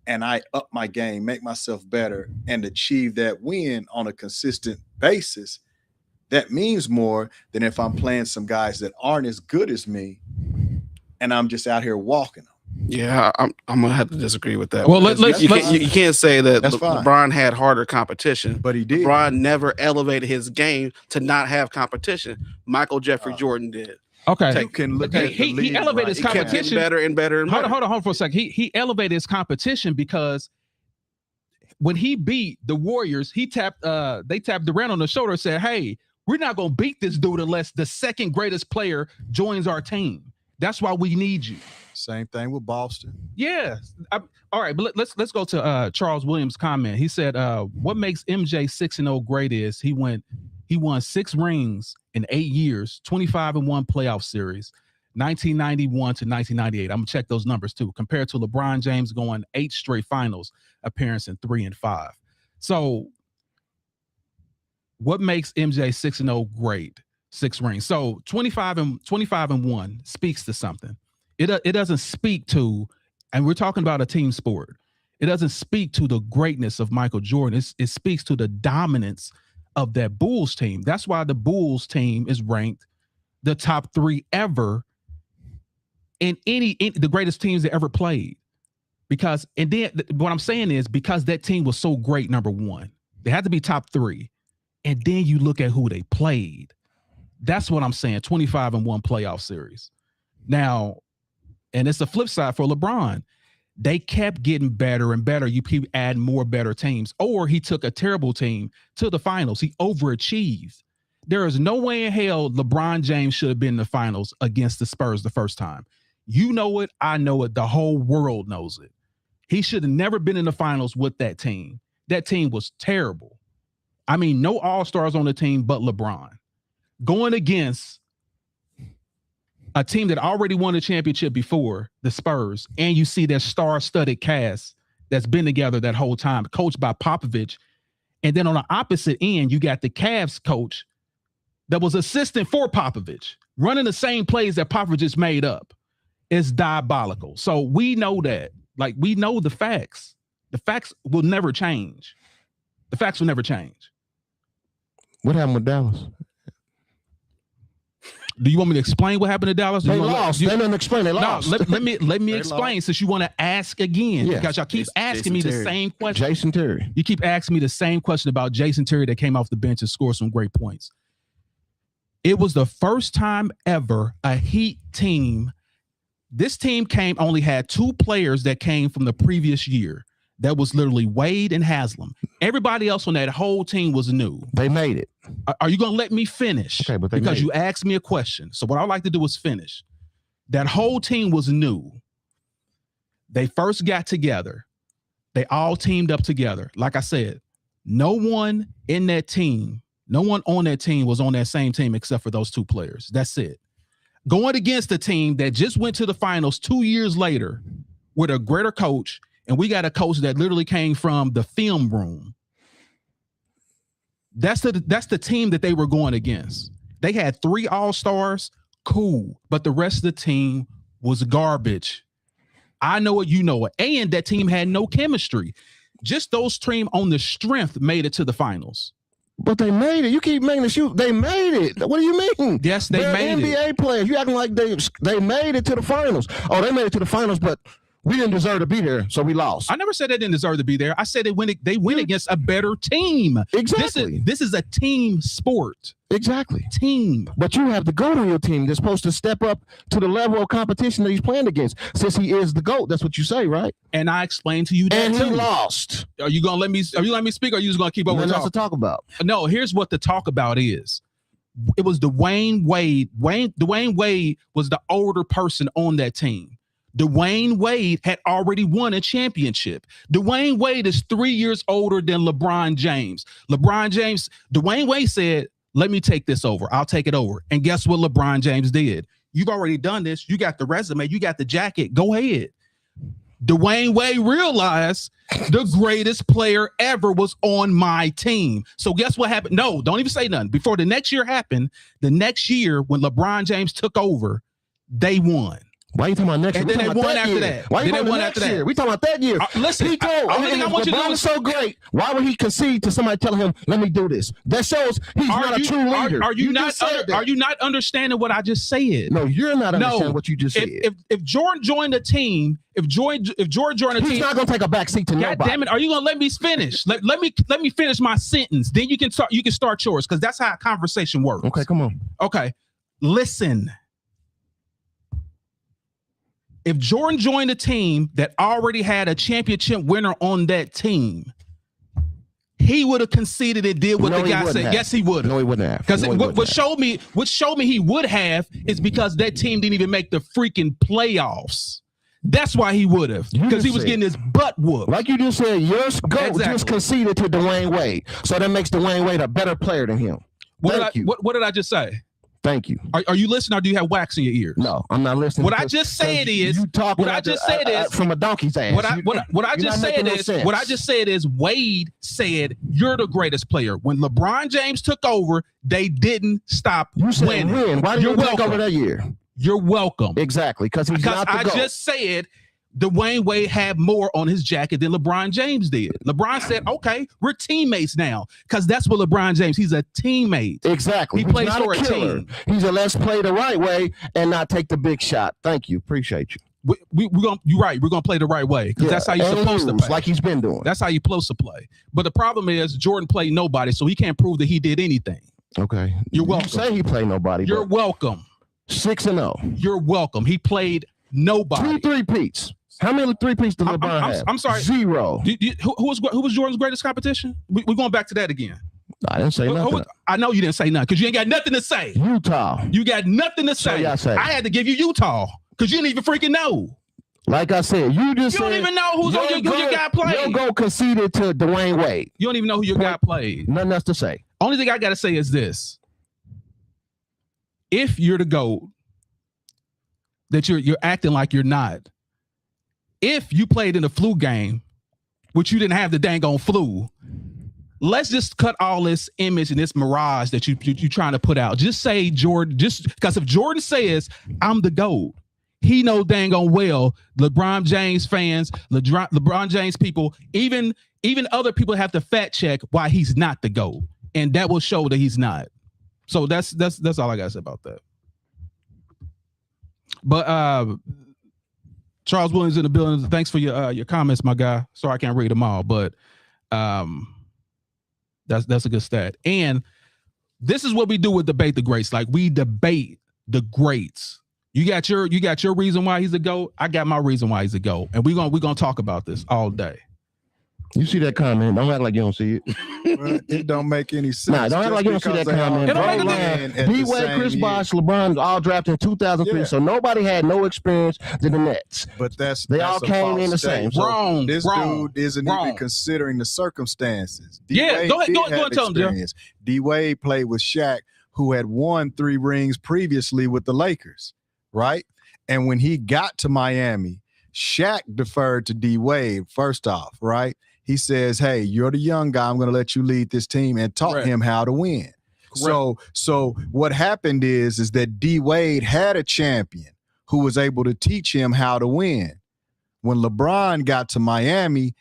and I up my game, make myself better, and achieve that win on a consistent basis, that means more than if I'm playing some guys that aren't as good as me and I'm just out here walking them. Yeah, I'm gonna have to disagree with that. Well, you can't say that fine. LeBron had harder competition, but he did. LeBron never elevated his game to not have competition. Michael Jeffrey Jordan did. Okay, you can look at he elevated his competition. He kept getting better and better and better. Hold on for a second. He elevated his competition because when he beat the Warriors, they tapped Durant on the shoulder and said, "Hey, we're not gonna beat this dude unless the second greatest player joins our team. That's why we need you." Same thing with Boston. Yeah. All right, but let's go to Charles Williams' comment. He said, "What makes MJ 6-0 great is he won 6 rings in 8 years, 25-1 playoff series, 1991 to 1998. I'm gonna check those numbers too, compared to LeBron James going 8 straight finals appearance in 3 and 5. So, what makes MJ 6-0 great? 6 rings. So 25-1 speaks to something. It doesn't speak to, and we're talking about a team sport. It doesn't speak to the greatness of Michael Jordan. It speaks to the dominance of that Bulls team. That's why the Bulls team is ranked the top 3 ever in the greatest teams that ever played. Because, and then what I'm saying is because that team was so great, number one, they had to be top 3. And then you look at who they played. That's what I'm saying. 25-1 playoff series. Now, and it's the flip side for LeBron. They kept getting better and better. You keep adding more better teams. Or he took a terrible team to the finals. He overachieved. There is no way in hell LeBron James should have been in the finals against the Spurs the first time. You know it. I know it. The whole world knows it. He should have never been in the finals with that team. That team was terrible. I mean, no all-stars on the team but LeBron. Going against a team that already won a championship before, the Spurs, and you see their star-studded cast that's been together that whole time, coached by Popovich. And then on the opposite end, you got the Cavs coach that was assistant for Popovich, running the same plays that Popovich just made up. It's diabolical. So we know that. Like, we know the facts. The facts will never change. The facts will never change. What happened with Dallas? Do you want me to explain what happened to Dallas? They lost. They didn't explain. They lost. No, let me explain since you want to ask again because y'all keep asking me the same question. Jason Terry. You keep asking me the same question about Jason Terry that came off the bench and scored some great points. It was the first time ever a Heat team. This team only had 2 players that came from the previous year. That was literally Wade and Haslam. Everybody else on that whole team was new. They made it. Are you going to let me finish? Okay, but because you asked me a question. So what I like to do is finish. That whole team was new. They first got together. They all teamed up together. Like I said, no one on that team was on that same team except for those 2 players. That's it. Going against a team that just went to the finals 2 years later with a greater coach, and we got a coach that literally came from the film room. That's the team that they were going against. They had 3 all-stars, cool, but the rest of the team was garbage. I know it, you know it. And that team had no chemistry. Just those teams on the strength made it to the finals. But they made it. You keep making the shoot. They made it. What do you mean? Yes, they made NBA it. players. You acting like they made it to the finals. Oh, they made it to the finals, but we didn't deserve to be there, so we lost. I never said they didn't deserve to be there. I said they went against a better team. Exactly. This is a team sport. Exactly. Team. But you have the GOAT on your team that's supposed to step up to the level of competition that he's playing against. Since he is the GOAT, that's what you say, right? And I explained to you that and he too. Are you gonna let me speak, or are you just gonna keep over talking? talking? To talk about. No, here's what the talk about is. It was Dwayne Wade. Dwayne Wade was the older person on that team. Dwayne Wade had already won a championship. Dwayne Wade is 3 years older than LeBron James. Dwayne Wade said, let me take this over. I'll take it over. And guess what LeBron James did? You've already done this. You got the resume. You got the jacket. Go ahead. Dwayne Wade realized the greatest player ever was on my team. So guess what happened? No, don't even say nothing. Before the next year happened, the next year when LeBron James took over, they won. Why are you talking about next year? And then they won after that. Why are you talking about next year? We talking about that year. Listen, he told, I want you to know is so great. Why would he concede to somebody telling him, "Let me do this"? That shows he's not a true leader. Are you not understanding what I just said? No, you're not understanding what you just said. If Jordan joined the team, if Jordan joined the team, he's not gonna take a back seat to nobody. God damn it! Are you gonna let me finish? let me finish my sentence. Then you can start yours because that's how a conversation works. Okay, come on. Okay, listen. If Jordan joined a team that already had a championship winner on that team, he would have conceded and did what the guy said. Yes, he would have. No, he wouldn't have. Because what showed me he would have is because that team didn't even make the freaking playoffs. That's why he would have. Because he was getting his butt whooped. Like you just said, your GOAT just conceded to Dwayne Wade. So that makes Dwayne Wade a better player than him. What did I just say? Thank you. Are you listening or do you have wax in your ears? No, I'm not listening. What I just said is from a donkey's ass. What I just said is Wade said you're the greatest player. When LeBron James took over, they didn't stop winning. Win. Why did you take over that year? You're welcome. Exactly, because he's not the GOAT. I just said Dwayne Wade had more on his jacket than LeBron James did. LeBron said, okay, we're teammates now. Because that's what LeBron James, he's a teammate. Exactly. He plays not for a team. He's a let's play the right way and not take the big shot. Thank you. Appreciate you. we're gonna. You're right. We're gonna play the right way because that's how you're supposed to play. like he's been doing. That's how you're supposed to play. But the problem is Jordan played nobody, so he can't prove that he did anything. Okay, You're welcome. You say he played nobody. You're welcome. 6-0. You're welcome. He played nobody. 2 3-peats. How many 3-peats did LeBron have? I'm sorry. 0. Who was Jordan's greatest competition? We're going back to that again. I didn't say nothing. I know you didn't say nothing because you ain't got nothing to say. Utah. You got nothing to say. I had to give you Utah because you didn't even freaking know. Like I said, you don't even know who your guy played. Your goal conceded to Dwayne Wade. You don't even know who your guy played. Nothing else to say. Only thing I got to say is this. If you're the GOAT, that you're acting like you're not. If you played in a flu game, which you didn't have the dang on flu, let's just cut all this image and this mirage that you trying to put out. Just say Jordan, just because if Jordan says I'm the GOAT, he knows dang on well LeBron James fans, LeBron James people, even other people have to fact check why he's not the GOAT, and that will show that he's not. So that's all I gotta say about that. But Charles Williams in the building. Thanks for your comments, my guy. Sorry I can't read them all, but that's a good stat. And this is what we do with Debate the Greats. Like, we debate the greats. You got your reason why he's a GOAT. I got my reason why he's a GOAT, and we're gonna talk about this all day. You see that comment? Don't act like you don't see it. Well, it don't make any sense. Nah, don't act like you don't see that comment. D-Wade, Chris Bosh, LeBron, all drafted in 2003, so nobody had no experience to the Nets. But they all came in the same. So wrong. This dude isn't even considering the circumstances. Go ahead, tell him, Jim. D-Wade played with Shaq, who had won 3 rings previously with the Lakers, right? And when he got to Miami, Shaq deferred to D-Wade first off, right? He says, hey, you're the young guy. I'm going to let you lead this team, and taught him how to win. So what happened is that D-Wade had a champion who was able to teach him how to win. When LeBron got to Miami,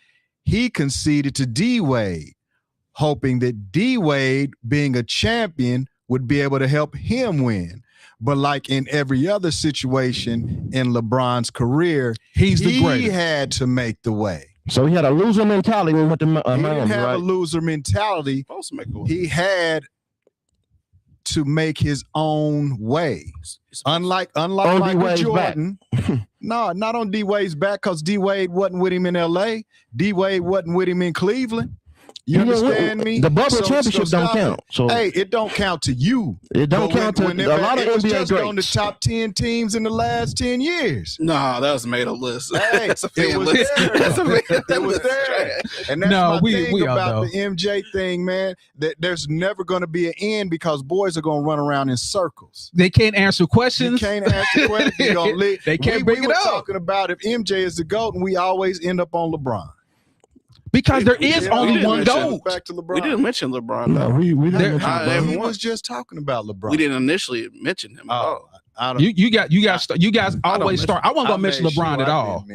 he conceded to D-Wade, hoping that D-Wade, being a champion, would be able to help him win. But like in every other situation in LeBron's career, he had to make the way. So he had a loser mentality when he went to Miami, he didn't have right? a loser mentality. He had to make his own way. Unlike Michael Jordan. No, not on D-Wade's back, because D-Wade wasn't with him in LA. D-Wade wasn't with him in Cleveland. You understand me? The bubble championship don't count. So hey, it don't count to you. It don't count to a lot of NBA greats. On the top 10 teams in the last 10 years. Nah, that was made a list. Hey, that's a fan list. It was there. And that's my thing about the MJ thing, man. That there's never going to be an end, because boys are going to run around in circles. They can't answer questions. You can't answer questions. They can't bring it up. We were talking about if MJ is the GOAT, and we always end up on LeBron. Because there is only one GOAT. Back to LeBron. We didn't mention LeBron. No, we didn't. He was just talking about LeBron. We didn't initially mention him. You guys always start. I wasn't gonna mention LeBron at all.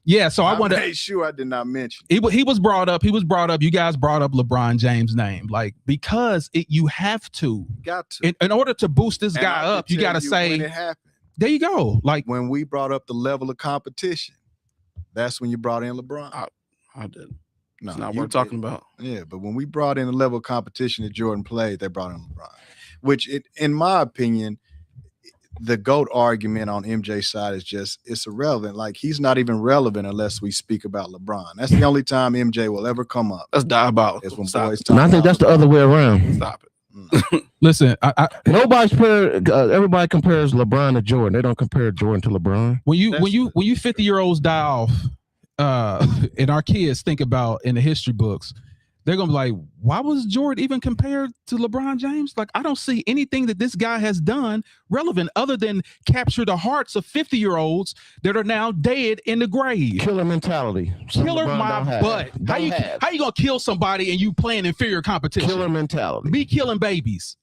Yeah, so I wanted to make sure I did not mention. He was brought up. You guys brought up LeBron James' name, like, because you have to. Got to. In order to boost this guy up, you got to say. When it happened. There you go. Like when we brought up the level of competition, that's when you brought in LeBron. I did. No, it's not what we're talking about. Yeah, but when we brought in the level of competition that Jordan played, they brought in LeBron, which, in my opinion, the GOAT argument on MJ's side is it's irrelevant. Like, he's not even relevant unless we speak about LeBron. That's the only time MJ will ever come up. That's diabolical. It's when boys talk. And I think that's the other way around. Stop it. Listen, everybody compares LeBron to Jordan. They don't compare Jordan to LeBron. When you 50-year-olds die off, and our kids think about in the history books, they're gonna be like, why was Jordan even compared to LeBron James? Like, I don't see anything that this guy has done relevant other than capture the hearts of 50-year-olds that are now dead in the grave. Killer mentality. Killer my butt. How you gonna kill somebody and you playing inferior competition? Killer mentality. Be killing babies.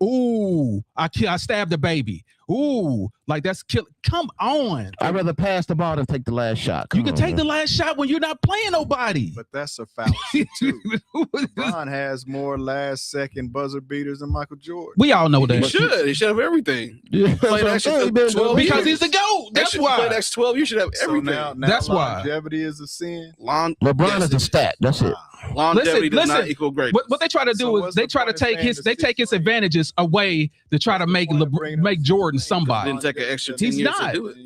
Ooh, I stabbed a baby. Ooh, like that's kill. Come on. I'd rather pass the ball than take the last shot. You can take the last shot when you're not playing nobody. But that's a fallacy too. LeBron has more last second buzzer beaters than Michael Jordan. We all know He that. should. He should have everything. Yeah, Played extra 12 Because years. he's the GOAT. That's Played why. extra 12. You should have everything. So now That's why. longevity is a sin. LeBron is a stat. That's it. Longevity does not Listen, equal greatness. What they try to do So is what's they the try to point of take saying his the they take his sixth ring? advantages away to try to make make Jordan somebody. Didn't take an extra 10 He's years not. to do it.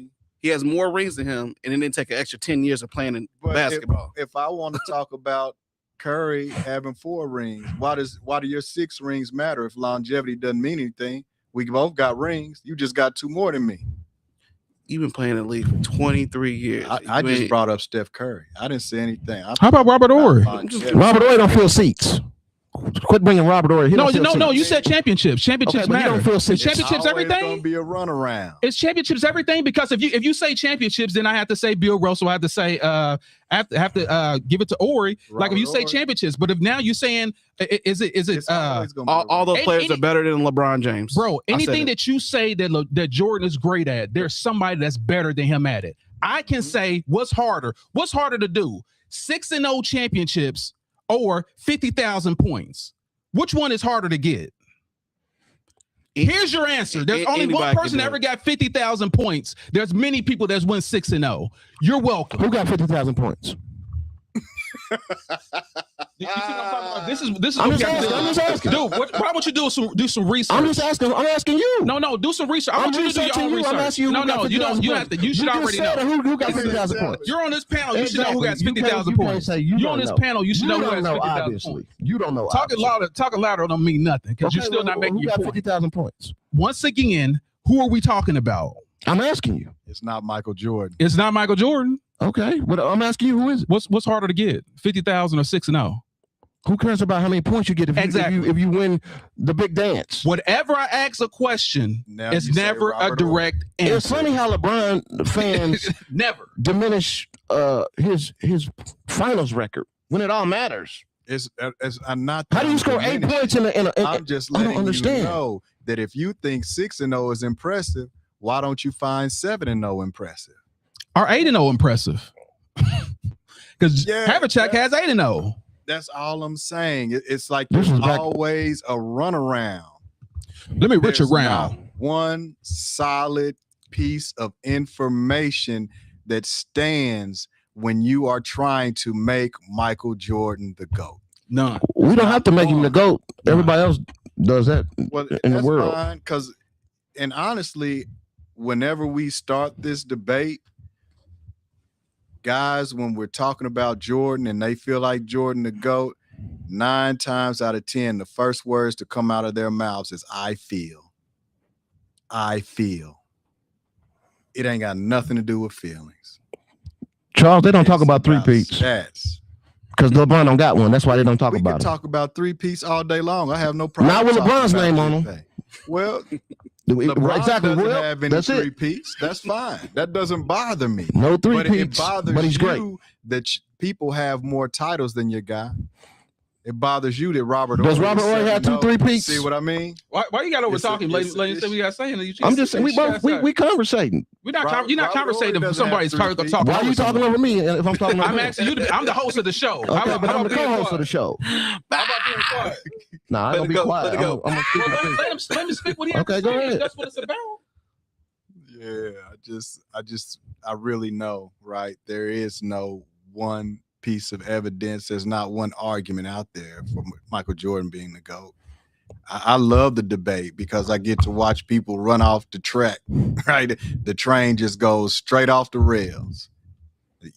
He has more rings than him, and it didn't take an extra 10 years of playing in But basketball. If I want to talk about Curry having 4 rings, why do your 6 rings matter if longevity doesn't mean anything? We both got rings. You just got 2 more than me. You've been playing in the league for 23 years. I just brought up Steph Curry. I didn't say anything. How about Robert Horry? Robert Horry don't fill seats. Quit bringing Robert Horry. No. You said championships. Championships Okay, but he matter. don't feel Is six. championships It's everything? gonna be a runaround. It's championships everything because if you say championships, then I have to say Bill Russell. I have to say I have to give it to Ori. Like if you say Robert Horry. championships, but if now you're saying is it It's always gonna be a all those Any- players are better than LeBron James. bro? I said Anything it. that you say that Jordan is great at, there's somebody that's better than him at it. I can say what's harder. What's harder to do? 6-0 championships or 50,000 points. Which one is harder to get? Here's your answer. There's only one Anybody can person do that ever it. got 50,000 points. There's many people that's won 6-0. You're welcome. Who got 50,000 points? You see what I'm talking about? This is I'm what just we gotta asking, do. I'm just asking. Dude, why don't you do some research? I'm just asking. I'm asking you. No, do some research. I I'm want you to do your researching own you. research. I'm asking you. No, who got you don't. 50,000 You have to. You should just already said know. Who got 50,000 points? You're on this panel. You should know who got Exactly. You can't- 50,000 you can't points. say you You're on don't this know. panel. You should You know who don't has know, 50,000 obviously. points. You don't know. Talking louder don't mean nothing because you're still not making Who your got point. 50,000 points? Once again, who are we talking about? I'm asking you. It's not Michael Jordan. It's not Michael Jordan. Okay, but I'm asking you who is it? What's harder to get? 50,000 or 6-0? Who cares about how many points you get Exactly. if you win the big dance? Whatever I ask a question, Now it's you say never a Robert Horry. direct answer. It's funny how LeBron fans Never. diminish his finals record when it all matters. It's I'm not. How do you score 8 points in a I'm just I don't letting you understand. know that if you think 6-0 is impressive, why don't you find 7-0 impressive? Or 8-0 impressive. Because Yeah, Havlicek has 8-0. That's all I'm saying. It's like This there's is back- always a runaround. Let me reach There's around. not one solid piece of information that stands when you are trying to make Michael Jordan the GOAT. None. We don't have to make him the GOAT. Everybody else does that Well, in the that's world. fine, and honestly, whenever we start this debate, guys, when we're talking about Jordan and they feel like Jordan the GOAT, 9 times out of 10, the first words to come out of their mouths is "I feel." I feel. It ain't got nothing to do with feelings. Charles, they don't talk It's about three-peats stats. because LeBron don't got one. That's why they don't talk We about can it. talk about 3-peats all day long. I have no problem. Not with talking LeBron's about name on 'em. anything. Well, LeBron LeBron doesn't Well, have any that's it. 3-peats. That's fine. That doesn't bother me. No But it three-peats, bothers but he's you great. that people have more titles than your guy. It bothers you that Robert. Does Horry Robert is Horry have 7-0. 2 3-peats? See what I mean? Why you got over It's a- talking? it's a- Ladies, we got saying. I'm just saying we conversating. We're not. Robert- You're not Robert Horry conversating if doesn't have somebody's 3 talking. feet. talking Why are you over talking somebody. over me if I'm talking over I'm him? asking you. I'm the host of the show. Okay, but I'm the co-host of the show. How about being quiet? Nah, I'm Let gonna it be go, quiet. let it go. I'm gonna speak my Well, piece. let him speak what he has Okay, to go say. ahead. That's what it's about. Yeah, I really know, right? There is no one piece of evidence. There's not one argument out there for Michael Jordan being the GOAT. I love the debate because I get to watch people run off the track, right? The train just goes straight off the rails.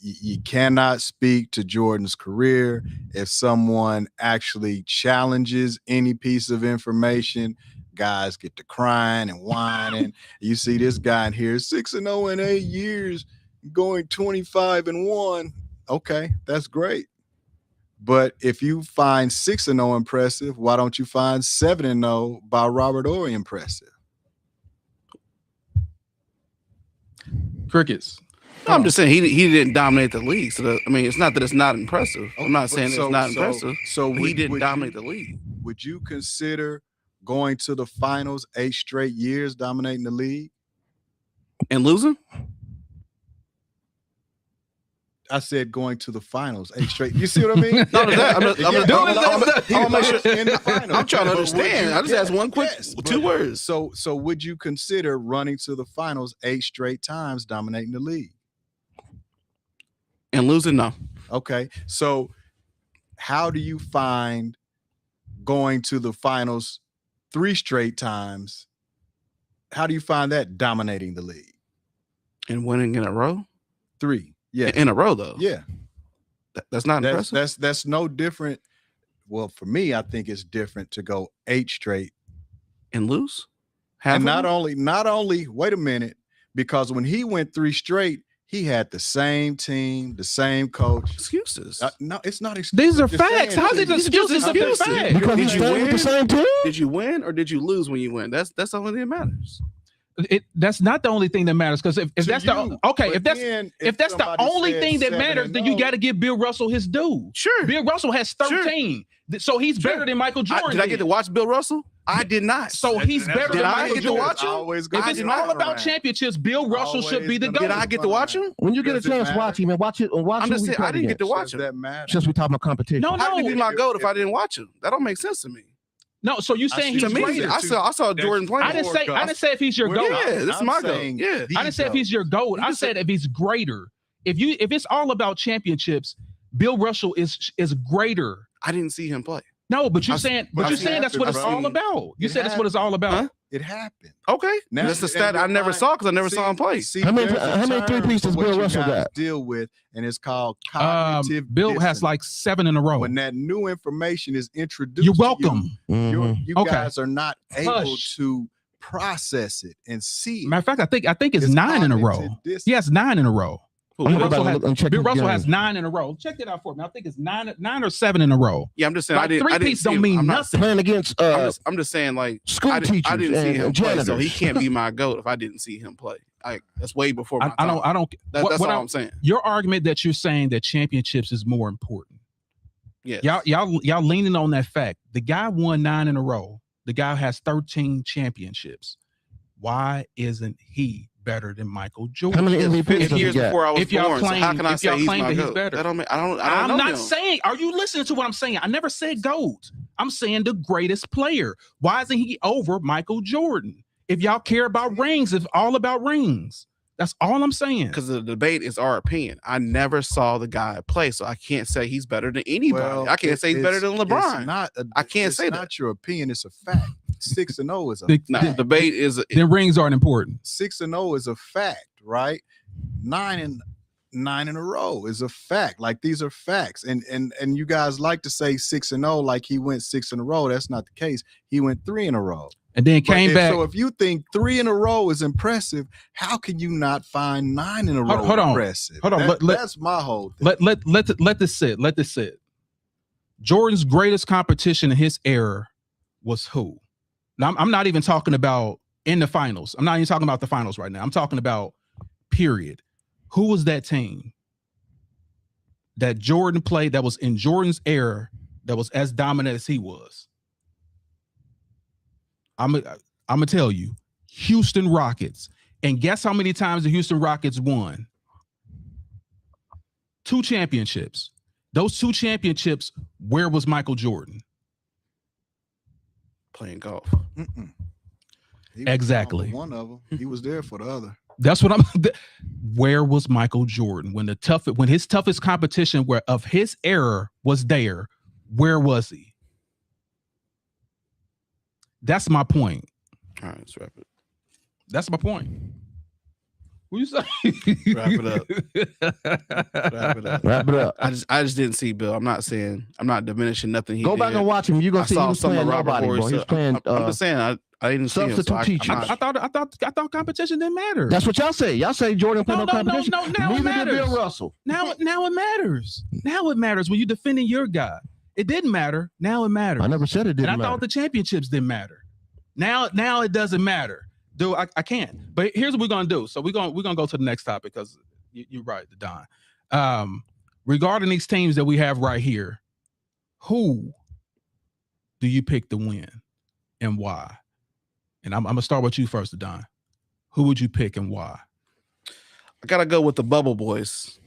You cannot speak to Jordan's career if someone actually challenges any piece of information. Guys get to crying and whining. You see this guy in here, 6-0 in 8 years, going 25-1. Okay, that's great. But if you find 6-0 impressive, why don't you find 7-0 by Robert Horry impressive? Crickets. No, I'm just saying he didn't dominate the league. So it's not that it's not impressive. I'm not saying it's not impressive. So But he didn't would dominate you, the league. Would you consider going to the finals 8 straight years dominating the league? And losing? I said going to the finals 8 straight. You see what I mean? No, I'm trying to But would understand. you- I just asked one quick yes, 2 but- words. So would you consider running to the finals 8 straight times, dominating the league? And losing, no. Okay. So how do you find going to the finals 3 straight times? How do you find that dominating the league? And winning in a row? 3. Yeah. In a row, though. Yeah. That's not impressive. That's no different. Well, for me, I think it's different to go 8 straight. And lose? And not only, wait a minute, because when he went 3 straight, he had the same team, the same coach. Excuses. No, it's not excuses. These are Just facts. saying, How's it These are excuses? just If they're excuses. facts? Because Did he's you staying with the win? same team. Did you win or did you lose when you win? That's the only thing that matters. That's not the only thing that matters. Because if that's the if that's the only thing that matters, then you got to give Bill Russell his due. Sure. Bill Russell has 13, so he's better than Michael Jordan. Did I get to watch Bill Russell? I did not. So he's better Did than I Michael get to Jordan. watch him? Always If gonna it's did be not. all about around. championships, Bill Russell should be the Always GOAT. Did I get to watch him? When you get a Does it chance, matter? watch him and watch it. Watch I'm who just we saying, I played didn't get to against. watch Does him. that matter? Since we talking about competition. No, How did he be my If- goat if I if- didn't watch him? That don't make sense to me. No, so you saying see he's To me, greater? I saw Jordan playing. I didn't say if he's your GOAT. Yeah, this is I'm my goat. saying Yeah. the I didn't say if he's your GOAT. You I just said if he's greater. If it's all about championships, Bill Russell is greater. I didn't see him play. No, but you're I've- saying but that's happened, what it's bro. all about. You It said that's what it's all about. Huh? It happened. Okay. Now- That's the and stat I never remind- saw because I never see- saw him play. see, How many- there's a how many term three-peats does for what Bill you Russell guys got? deal with, and it's called cognitive Bill has dissonance. like 7 in a row. When that new information is introduced, You're to welcome. Mhm. you Okay. guys are not able Hush. to process it and see it. Matter of fact, I think it's 9 in a row. cognitive dissonance. He has 9 in a row. I'm gonna Bill go back Russell and has- look and check Bill his Russell game. has 9 in a row. Check it out for me. I think it's 9 or 7 in a row. Yeah, I'm just saying Like, I didn't three-peats see don't him. mean I'm not nothing. Playing against I'm just saying, like, school I teachers didn't see him and play, janitors. so he can't be my goat if I didn't see him play. That's way before my I time. don't. That's what all I'm- I'm saying. Your argument that you're saying that championships is more important. Yeah. Y'all leaning on that fact. The guy won 9 in a row. The guy has 13 championships. Why isn't he better than Michael Jordan? How many MVPs 50 does he years got? before I was If y'all born. So how claim- can I if say y'all he's claim my that he's goat? better. That don't make, I don't I'm know not him. saying, are you listening to what I'm saying? I never said GOAT. I'm saying the greatest player. Why isn't he over Michael Jordan? If y'all care about rings, it's all about rings. That's all I'm saying. Because the debate is our opinion. I never saw the guy play, so I can't say he's better than anybody. Well, I can't say he's better than LeBron. It's not I can't it's say not that. your opinion. It's a fact. 6-0 is a The- Nah, fact. the debate is Then rings aren't important. 6-0 is a fact, right? 9 in a row is a fact. Like, these are facts, and you guys like to say 6-0 like he went 6 in a row. That's not the case. He went 3 in a row. And then But came back. So if you think 3 in a row is impressive, how can you not find 9 in a row Hold on. impressive? Hold on. That's my whole thing. Let this sit. Let this sit. Jordan's greatest competition in his era was who? Now, I'm not even talking about in the finals. I'm not even talking about the finals right now. I'm talking about period. Who was that team that Jordan played that was in Jordan's era that was as dominant as he was? I'm gonna tell you, Houston Rockets. And guess how many times the Houston Rockets won? 2 championships. Those 2 championships, where was Michael Jordan? playing golf. Mm-mm. He was Exactly. on one of them. He was there for the other. That's what I'm. Where was Michael Jordan when his toughest competition of his era was there? Where was he? That's my point. All right, let's wrap it. That's my point. What you say? Wrap it up. Wrap it up. Wrap it up. I just didn't see Bill. I'm not diminishing nothing. He Go back did. and watch him. You're gonna I see he saw was some playing of Robert nobody, Horry bro. He was stuff. playing. I'm just saying I didn't see him. So substitute teaching. I thought competition didn't matter. That's what y'all say. Y'all say Jordan played no competition. No, now it Neither did matters. Bill Russell. Now it matters. Now it matters when you're defending your guy. It didn't matter. Now it matters. I never said it And didn't I matter. thought the championships didn't matter. Now it doesn't matter. Dude, I can't. But here's what we're gonna do. So we're gonna go to the next topic because you're right, Don. Regarding these teams that we have right here, who do you pick to win and why? And I'm gonna start with you first, Don. Who would you pick and why? I gotta go with the Bubble Boys.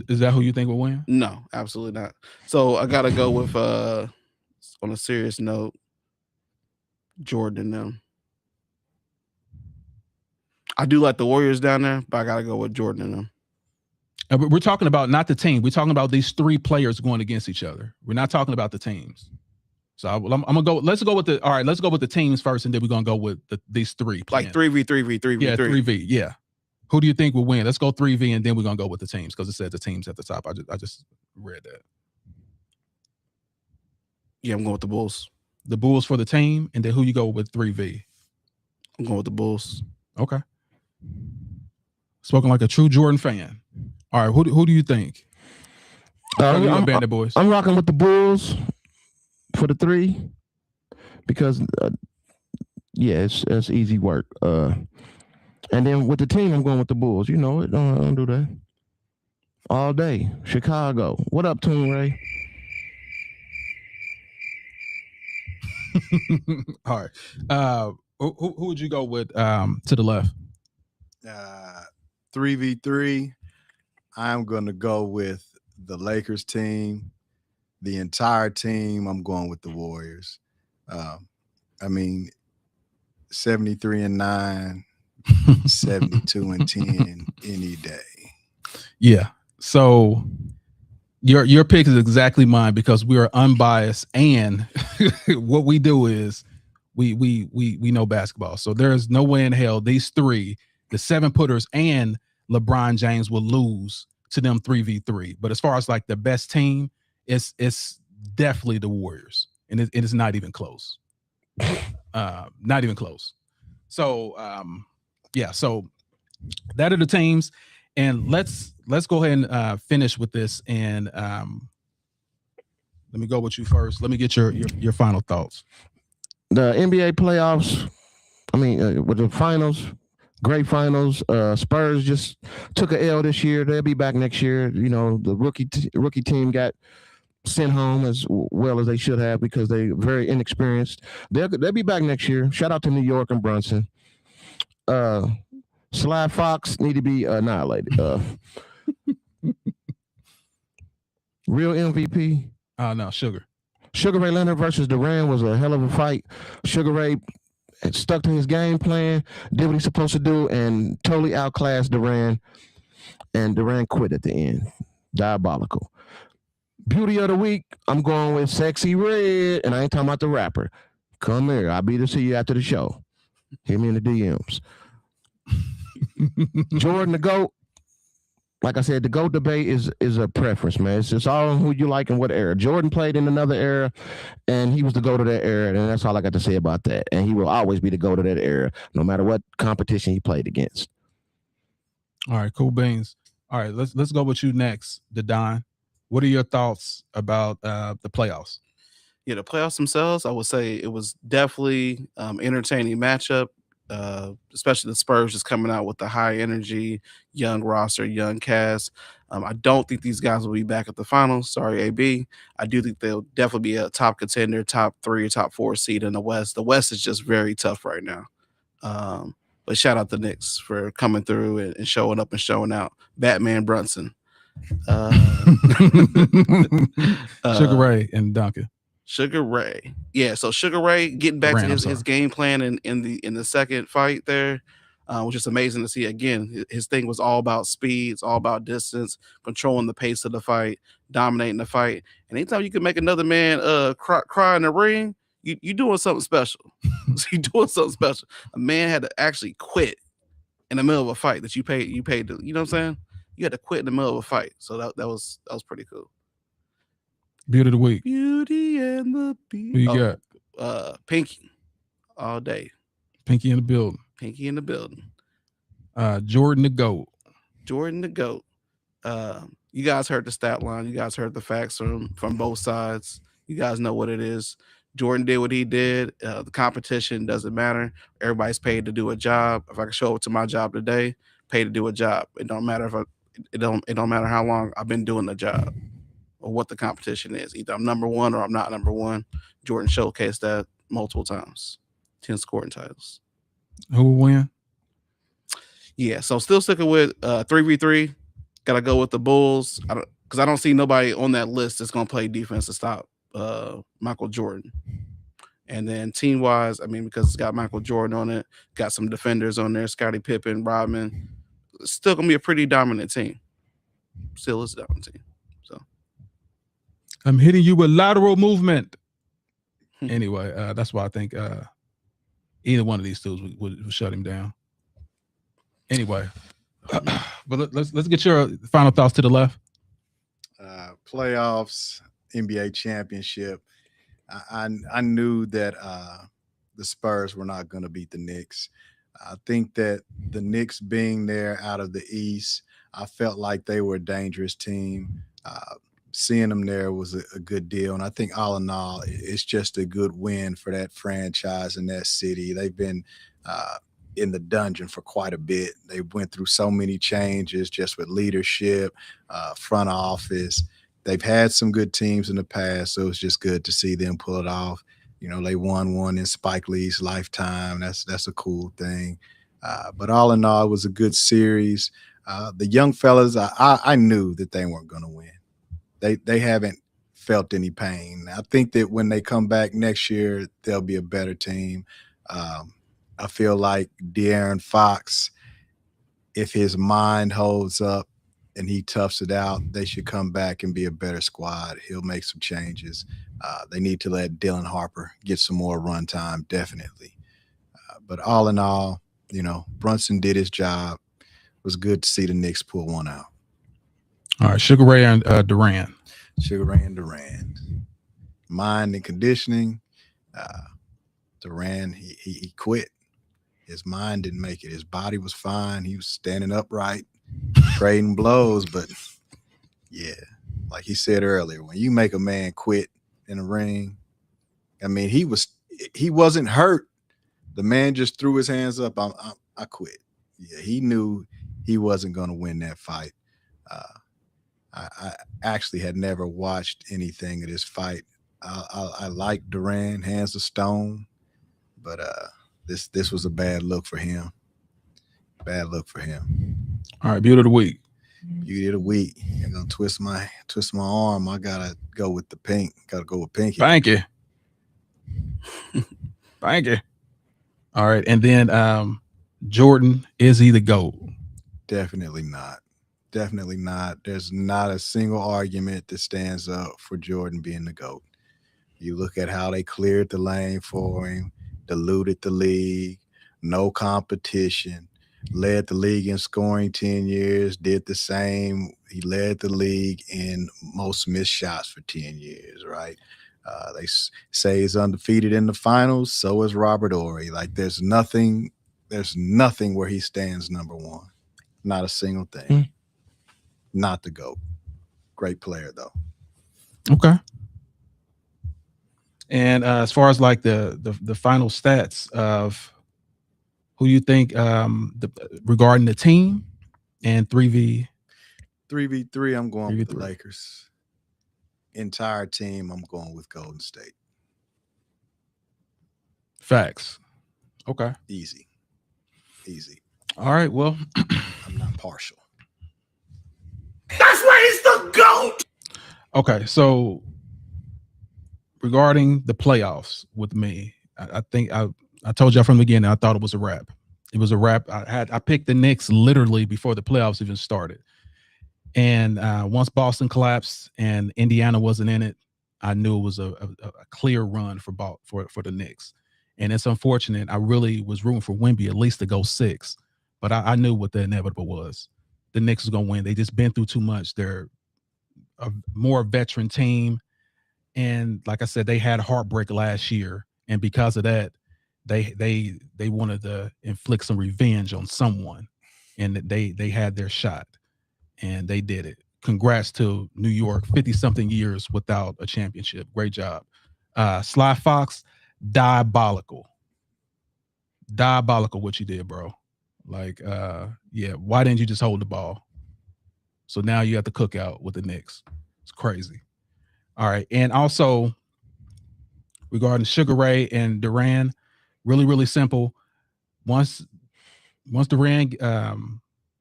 Is that who you think will win? No, absolutely not. So I gotta go with on a serious note, Jordan and them. I do like the Warriors down there, but I gotta go with Jordan and them. But we're talking about not the team. We're talking about these three players going against each other. We're not talking about the teams. So I'm gonna go. Let's go with the. All right, let's go with the teams first, and then we're gonna go with these three. Like 3v3v3v3. Yeah, 3v. Yeah. Who do you think will win? Let's go 3v, and then we're gonna go with the teams because it said the teams at the top. I just read that. Yeah, I'm going with the Bulls. The Bulls for the team, and then who you go with 3v? I'm going with the Bulls. Okay. Spoken like a true Jordan fan. All right, who do you think? I'm Bandit Boys. I'm rocking with the Bulls for the 3 because yeah, it's easy work. And then with the team, I'm going with the Bulls. You know it. Don't do that all day. Chicago. What up, Toon Ray? All right. Who would you go with to the left? 3v3. I'm going to go with the Lakers team. The entire team, I'm going with the Warriors. I mean, 73-9, 72-10 any day. Yeah. So your pick is exactly mine because we are unbiased, and what we do is we know basketball. So there's no way in hell these three, the 7-footers and LeBron James, will lose to them 3v3. But as far as like the best team, it's definitely the Warriors, and it is not even close. Not even close. So yeah, so that are the teams, and let's go ahead and finish with this. And let me go with you first. Let me get your final thoughts. The NBA playoffs. I mean, with the finals, great finals. Spurs just took a L this year. They'll be back next year. You know, the rookie team got sent home as well as they should have because they're very inexperienced. They'll be back next year. Shout out to New York and Brunson. Sly Fox need to be annihilated. Real MVP. No, Sugar Ray Leonard versus Durant was a hell of a fight. Sugar Ray stuck to his game plan, did what he's supposed to do, and totally outclassed Durant. And Durant quit at the end. Diabolical. Beauty of the week, I'm going with Sexy Red, and I ain't talking about the rapper. Come here, I'll be to see you after the show. Hit me in the DMs. Jordan the GOAT. Like I said, the GOAT debate is a preference, man. It's just all on who you like and what era. Jordan played in another era, and he was the GOAT of that era, and that's all I got to say about that. And he will always be the GOAT of that era, no matter what competition he played against. All right, cool beans. All right, let's go with you next, Don. What are your thoughts about the playoffs? Yeah, the playoffs themselves, I would say it was definitely entertaining matchup. Especially the Spurs just coming out with the high energy, young roster, young cast. I don't think these guys will be back at the finals. Sorry, AB. I do think they'll definitely be a top contender, top 3, top 4 seed in the West. The West is just very tough right now. But shout out the Knicks for coming through and showing up and showing out. Batman Brunson. Sugar Ray and Duncan. Sugar Ray. Yeah, so Sugar Ray getting back to his game plan in the second fight there, which is amazing to see. Again, his thing was all about speed, it's all about distance, controlling the pace of the fight, dominating the fight. And anytime you can make another man cry in the ring, you doing something special. You doing something special. A man had to actually quit in the middle of a fight that you paid to, you know what I'm saying? You had to quit in the middle of a fight. So that was pretty cool. Beauty of the week. Beauty and the Beast. Who you got? Pinky. All day. Pinky in the building. Pinky in the building. Jordan the GOAT. Jordan the GOAT. You guys heard the stat line. You guys heard the facts from both sides. You guys know what it is. Jordan did what he did. The competition doesn't matter. Everybody's paid to do a job. If I can show up to my job today, paid to do a job. It don't matter it don't matter how long I've been doing the job or what the competition is. Either I'm number one or I'm not number one. Jordan showcased that multiple times. 10 scoring titles. Who will win? Yeah, so still sticking with 3v3. Gotta go with the Bulls. Because I don't see nobody on that list that's gonna play defense to stop Michael Jordan. And then team wise, I mean, because it's got Michael Jordan on it, got some defenders on there, Scottie Pippen, Rodman. It's still gonna be a pretty dominant team. Still is a dominant team. So I'm hitting you with lateral movement. Anyway, that's why I think either one of these two would shut him down. Anyway, but let's get your final thoughts to the left. Playoffs, NBA championship. I knew that the Spurs were not going to beat the Knicks. I think that the Knicks being there out of the East, I felt like they were a dangerous team. Seeing them there was a good deal. And I think all in all, it's just a good win for that franchise and that city. They've been in the dungeon for quite a bit. They went through so many changes just with leadership, front office. They've had some good teams in the past, so it's just good to see them pull it off. You know, they won one in Spike Lee's lifetime. That's a cool thing. But all in all, it was a good series. The young fellas, I knew that they weren't going to win. They haven't felt any pain. I think that when they come back next year, they'll be a better team. I feel like De'Aaron Fox, if his mind holds up and he toughs it out, they should come back and be a better squad. He'll make some changes. They need to let Dylan Harper get some more run time, definitely. But all in all, you know, Brunson did his job. It was good to see the Knicks pull one out. All right, Sugar Ray and Durant. Sugar Ray and Durant. Mind and conditioning. Durant, he quit. His mind didn't make it. His body was fine. He was standing upright, trading blows. But, yeah, like he said earlier, when you make a man quit in a ring, I mean, he wasn't hurt. The man just threw his hands up. I quit. Yeah, he knew he wasn't going to win that fight. I actually had never watched anything of this fight. I like Durant, hands of stone, but this was a bad look for him. Bad look for him. All right, beauty of the week. Beauty of the week. I'm gonna twist my arm. I gotta go with the pink. Gotta go with pinky. Thank you. Thank you. All right, and then Jordan, is he the GOAT? Definitely not. Definitely not. There's not a single argument that stands up for Jordan being the GOAT. You look at how they cleared the lane for him, diluted the league, no competition, led the league in scoring 10 years, did the same. He led the league in most missed shots for 10 years, right? They say he's undefeated in the finals. So is Robert Horry. Like there's nothing where he stands number one. Not a single thing. Not the GOAT. Great player though. Okay. And as far as like the final stats of who you think regarding the team and 3v3, I'm going with the 3v3. Lakers. Entire team, I'm going with Golden State. Facts. Okay. Easy. All right. Well, I'm not partial. That's why he's the GOAT. okay. So regarding the playoffs with me, I think I told y'all from the beginning, I thought it was a wrap. It was a wrap. I picked the Knicks literally before the playoffs even started. And once Boston collapsed and Indiana wasn't in it, I knew it was a clear run for the Knicks. And it's unfortunate. I really was rooting for Wemby at least to go 6, but I knew what the inevitable was. The Knicks was going to win. They just been through too much. They're a more veteran team. And like I said, they had heartbreak last year. And because of that, they wanted to inflict some revenge on someone. And they had their shot. And they did it. Congrats to New York, 50-something years without a championship. Great job. Sly Fox, diabolical what you did, bro. Like, yeah, why didn't you just hold the ball? So now you have to cook out with the Knicks. It's crazy. All right. And also regarding Sugar Ray and Durant, Really, really simple. Once Duran,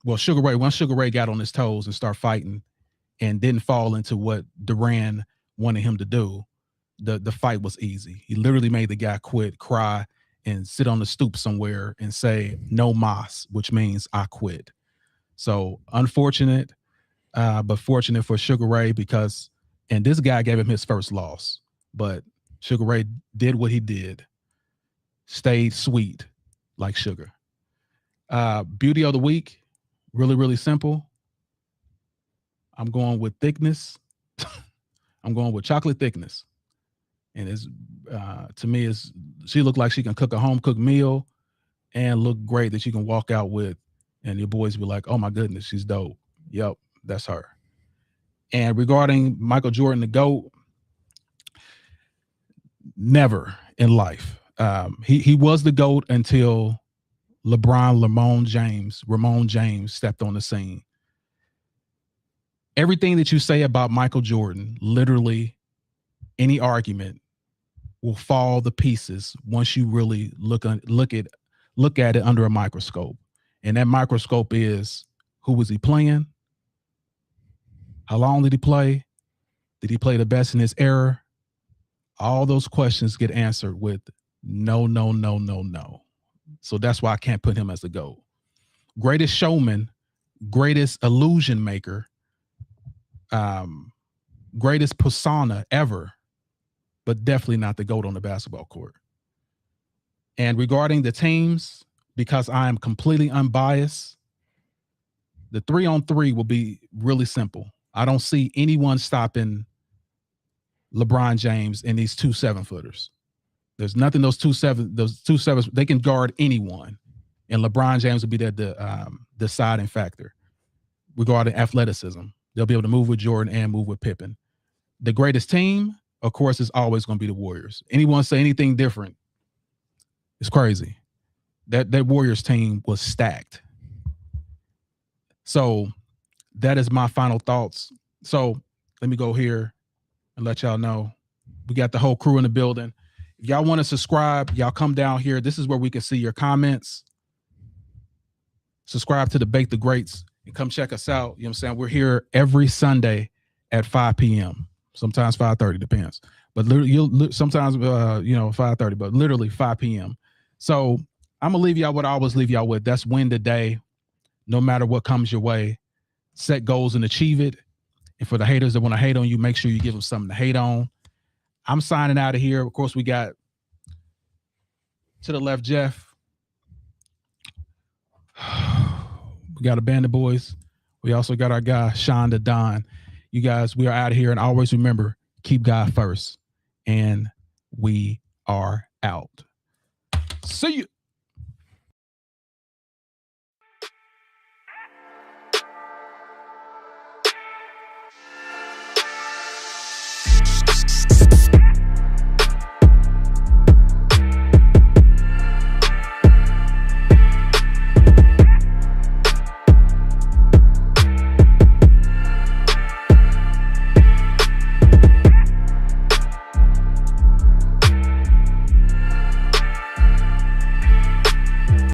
once Sugar Ray got on his toes and started fighting and didn't fall into what Duran wanted him to do, the fight was easy. He literally made the guy quit, cry, and sit on the stoop somewhere and say no mas, which means I quit. So unfortunate, but fortunate for Sugar Ray and this guy gave him his first loss, but Sugar Ray did what he did, stayed sweet like sugar. Beauty of the week, really, really simple. I'm going with thickness. I'm going with chocolate thickness. And to me, she looked like she can cook a home cooked meal and look great that you can walk out with. And your boys be like, oh my goodness, she's dope. Yep, that's her. And regarding Michael Jordan, the GOAT, never in life. He was the GOAT until Ramon James stepped on the scene. Everything that you say about Michael Jordan, literally any argument will fall to pieces once you really look at it under a microscope. And that microscope is, who was he playing? How long did he play? Did he play the best in his era? All those questions get answered with no, no, no, no, no. So that's why I can't put him as the GOAT. Greatest showman, greatest illusion maker, greatest persona ever, but definitely not the GOAT on the basketball court. And regarding the teams, because I am completely unbiased, the 3-on-3 will be really simple. I don't see anyone stopping LeBron James and these 2 7-footers. There's nothing those 2 7s, they can guard anyone. And LeBron James will be there the deciding factor regarding athleticism. They'll be able to move with Jordan and move with Pippen. The greatest team, of course, is always going to be the Warriors. Anyone say anything different, it's crazy. That Warriors team was stacked. So that is my final thoughts. So let me go here and let y'all know we got the whole crew in the building. If y'all want to subscribe, y'all come down here. This is where we can see your comments. Subscribe to the Bake the Greats and come check us out. You know what I'm saying? We're here every Sunday at 5 p.m. Sometimes 5:30, depends. But literally, sometimes 5:30, but literally 5 p.m. So I'm gonna leave y'all what I always leave y'all with. That's win the day, no matter what comes your way. Set goals and achieve it. And for the haters that want to hate on you, make sure you give them something to hate on. I'm signing out of here. Of course, we got to the left, Jeff. We got a band of boys. We also got our guy, Sean the Don. You guys, we are out of here. And always remember, keep God first. And we are out. See you.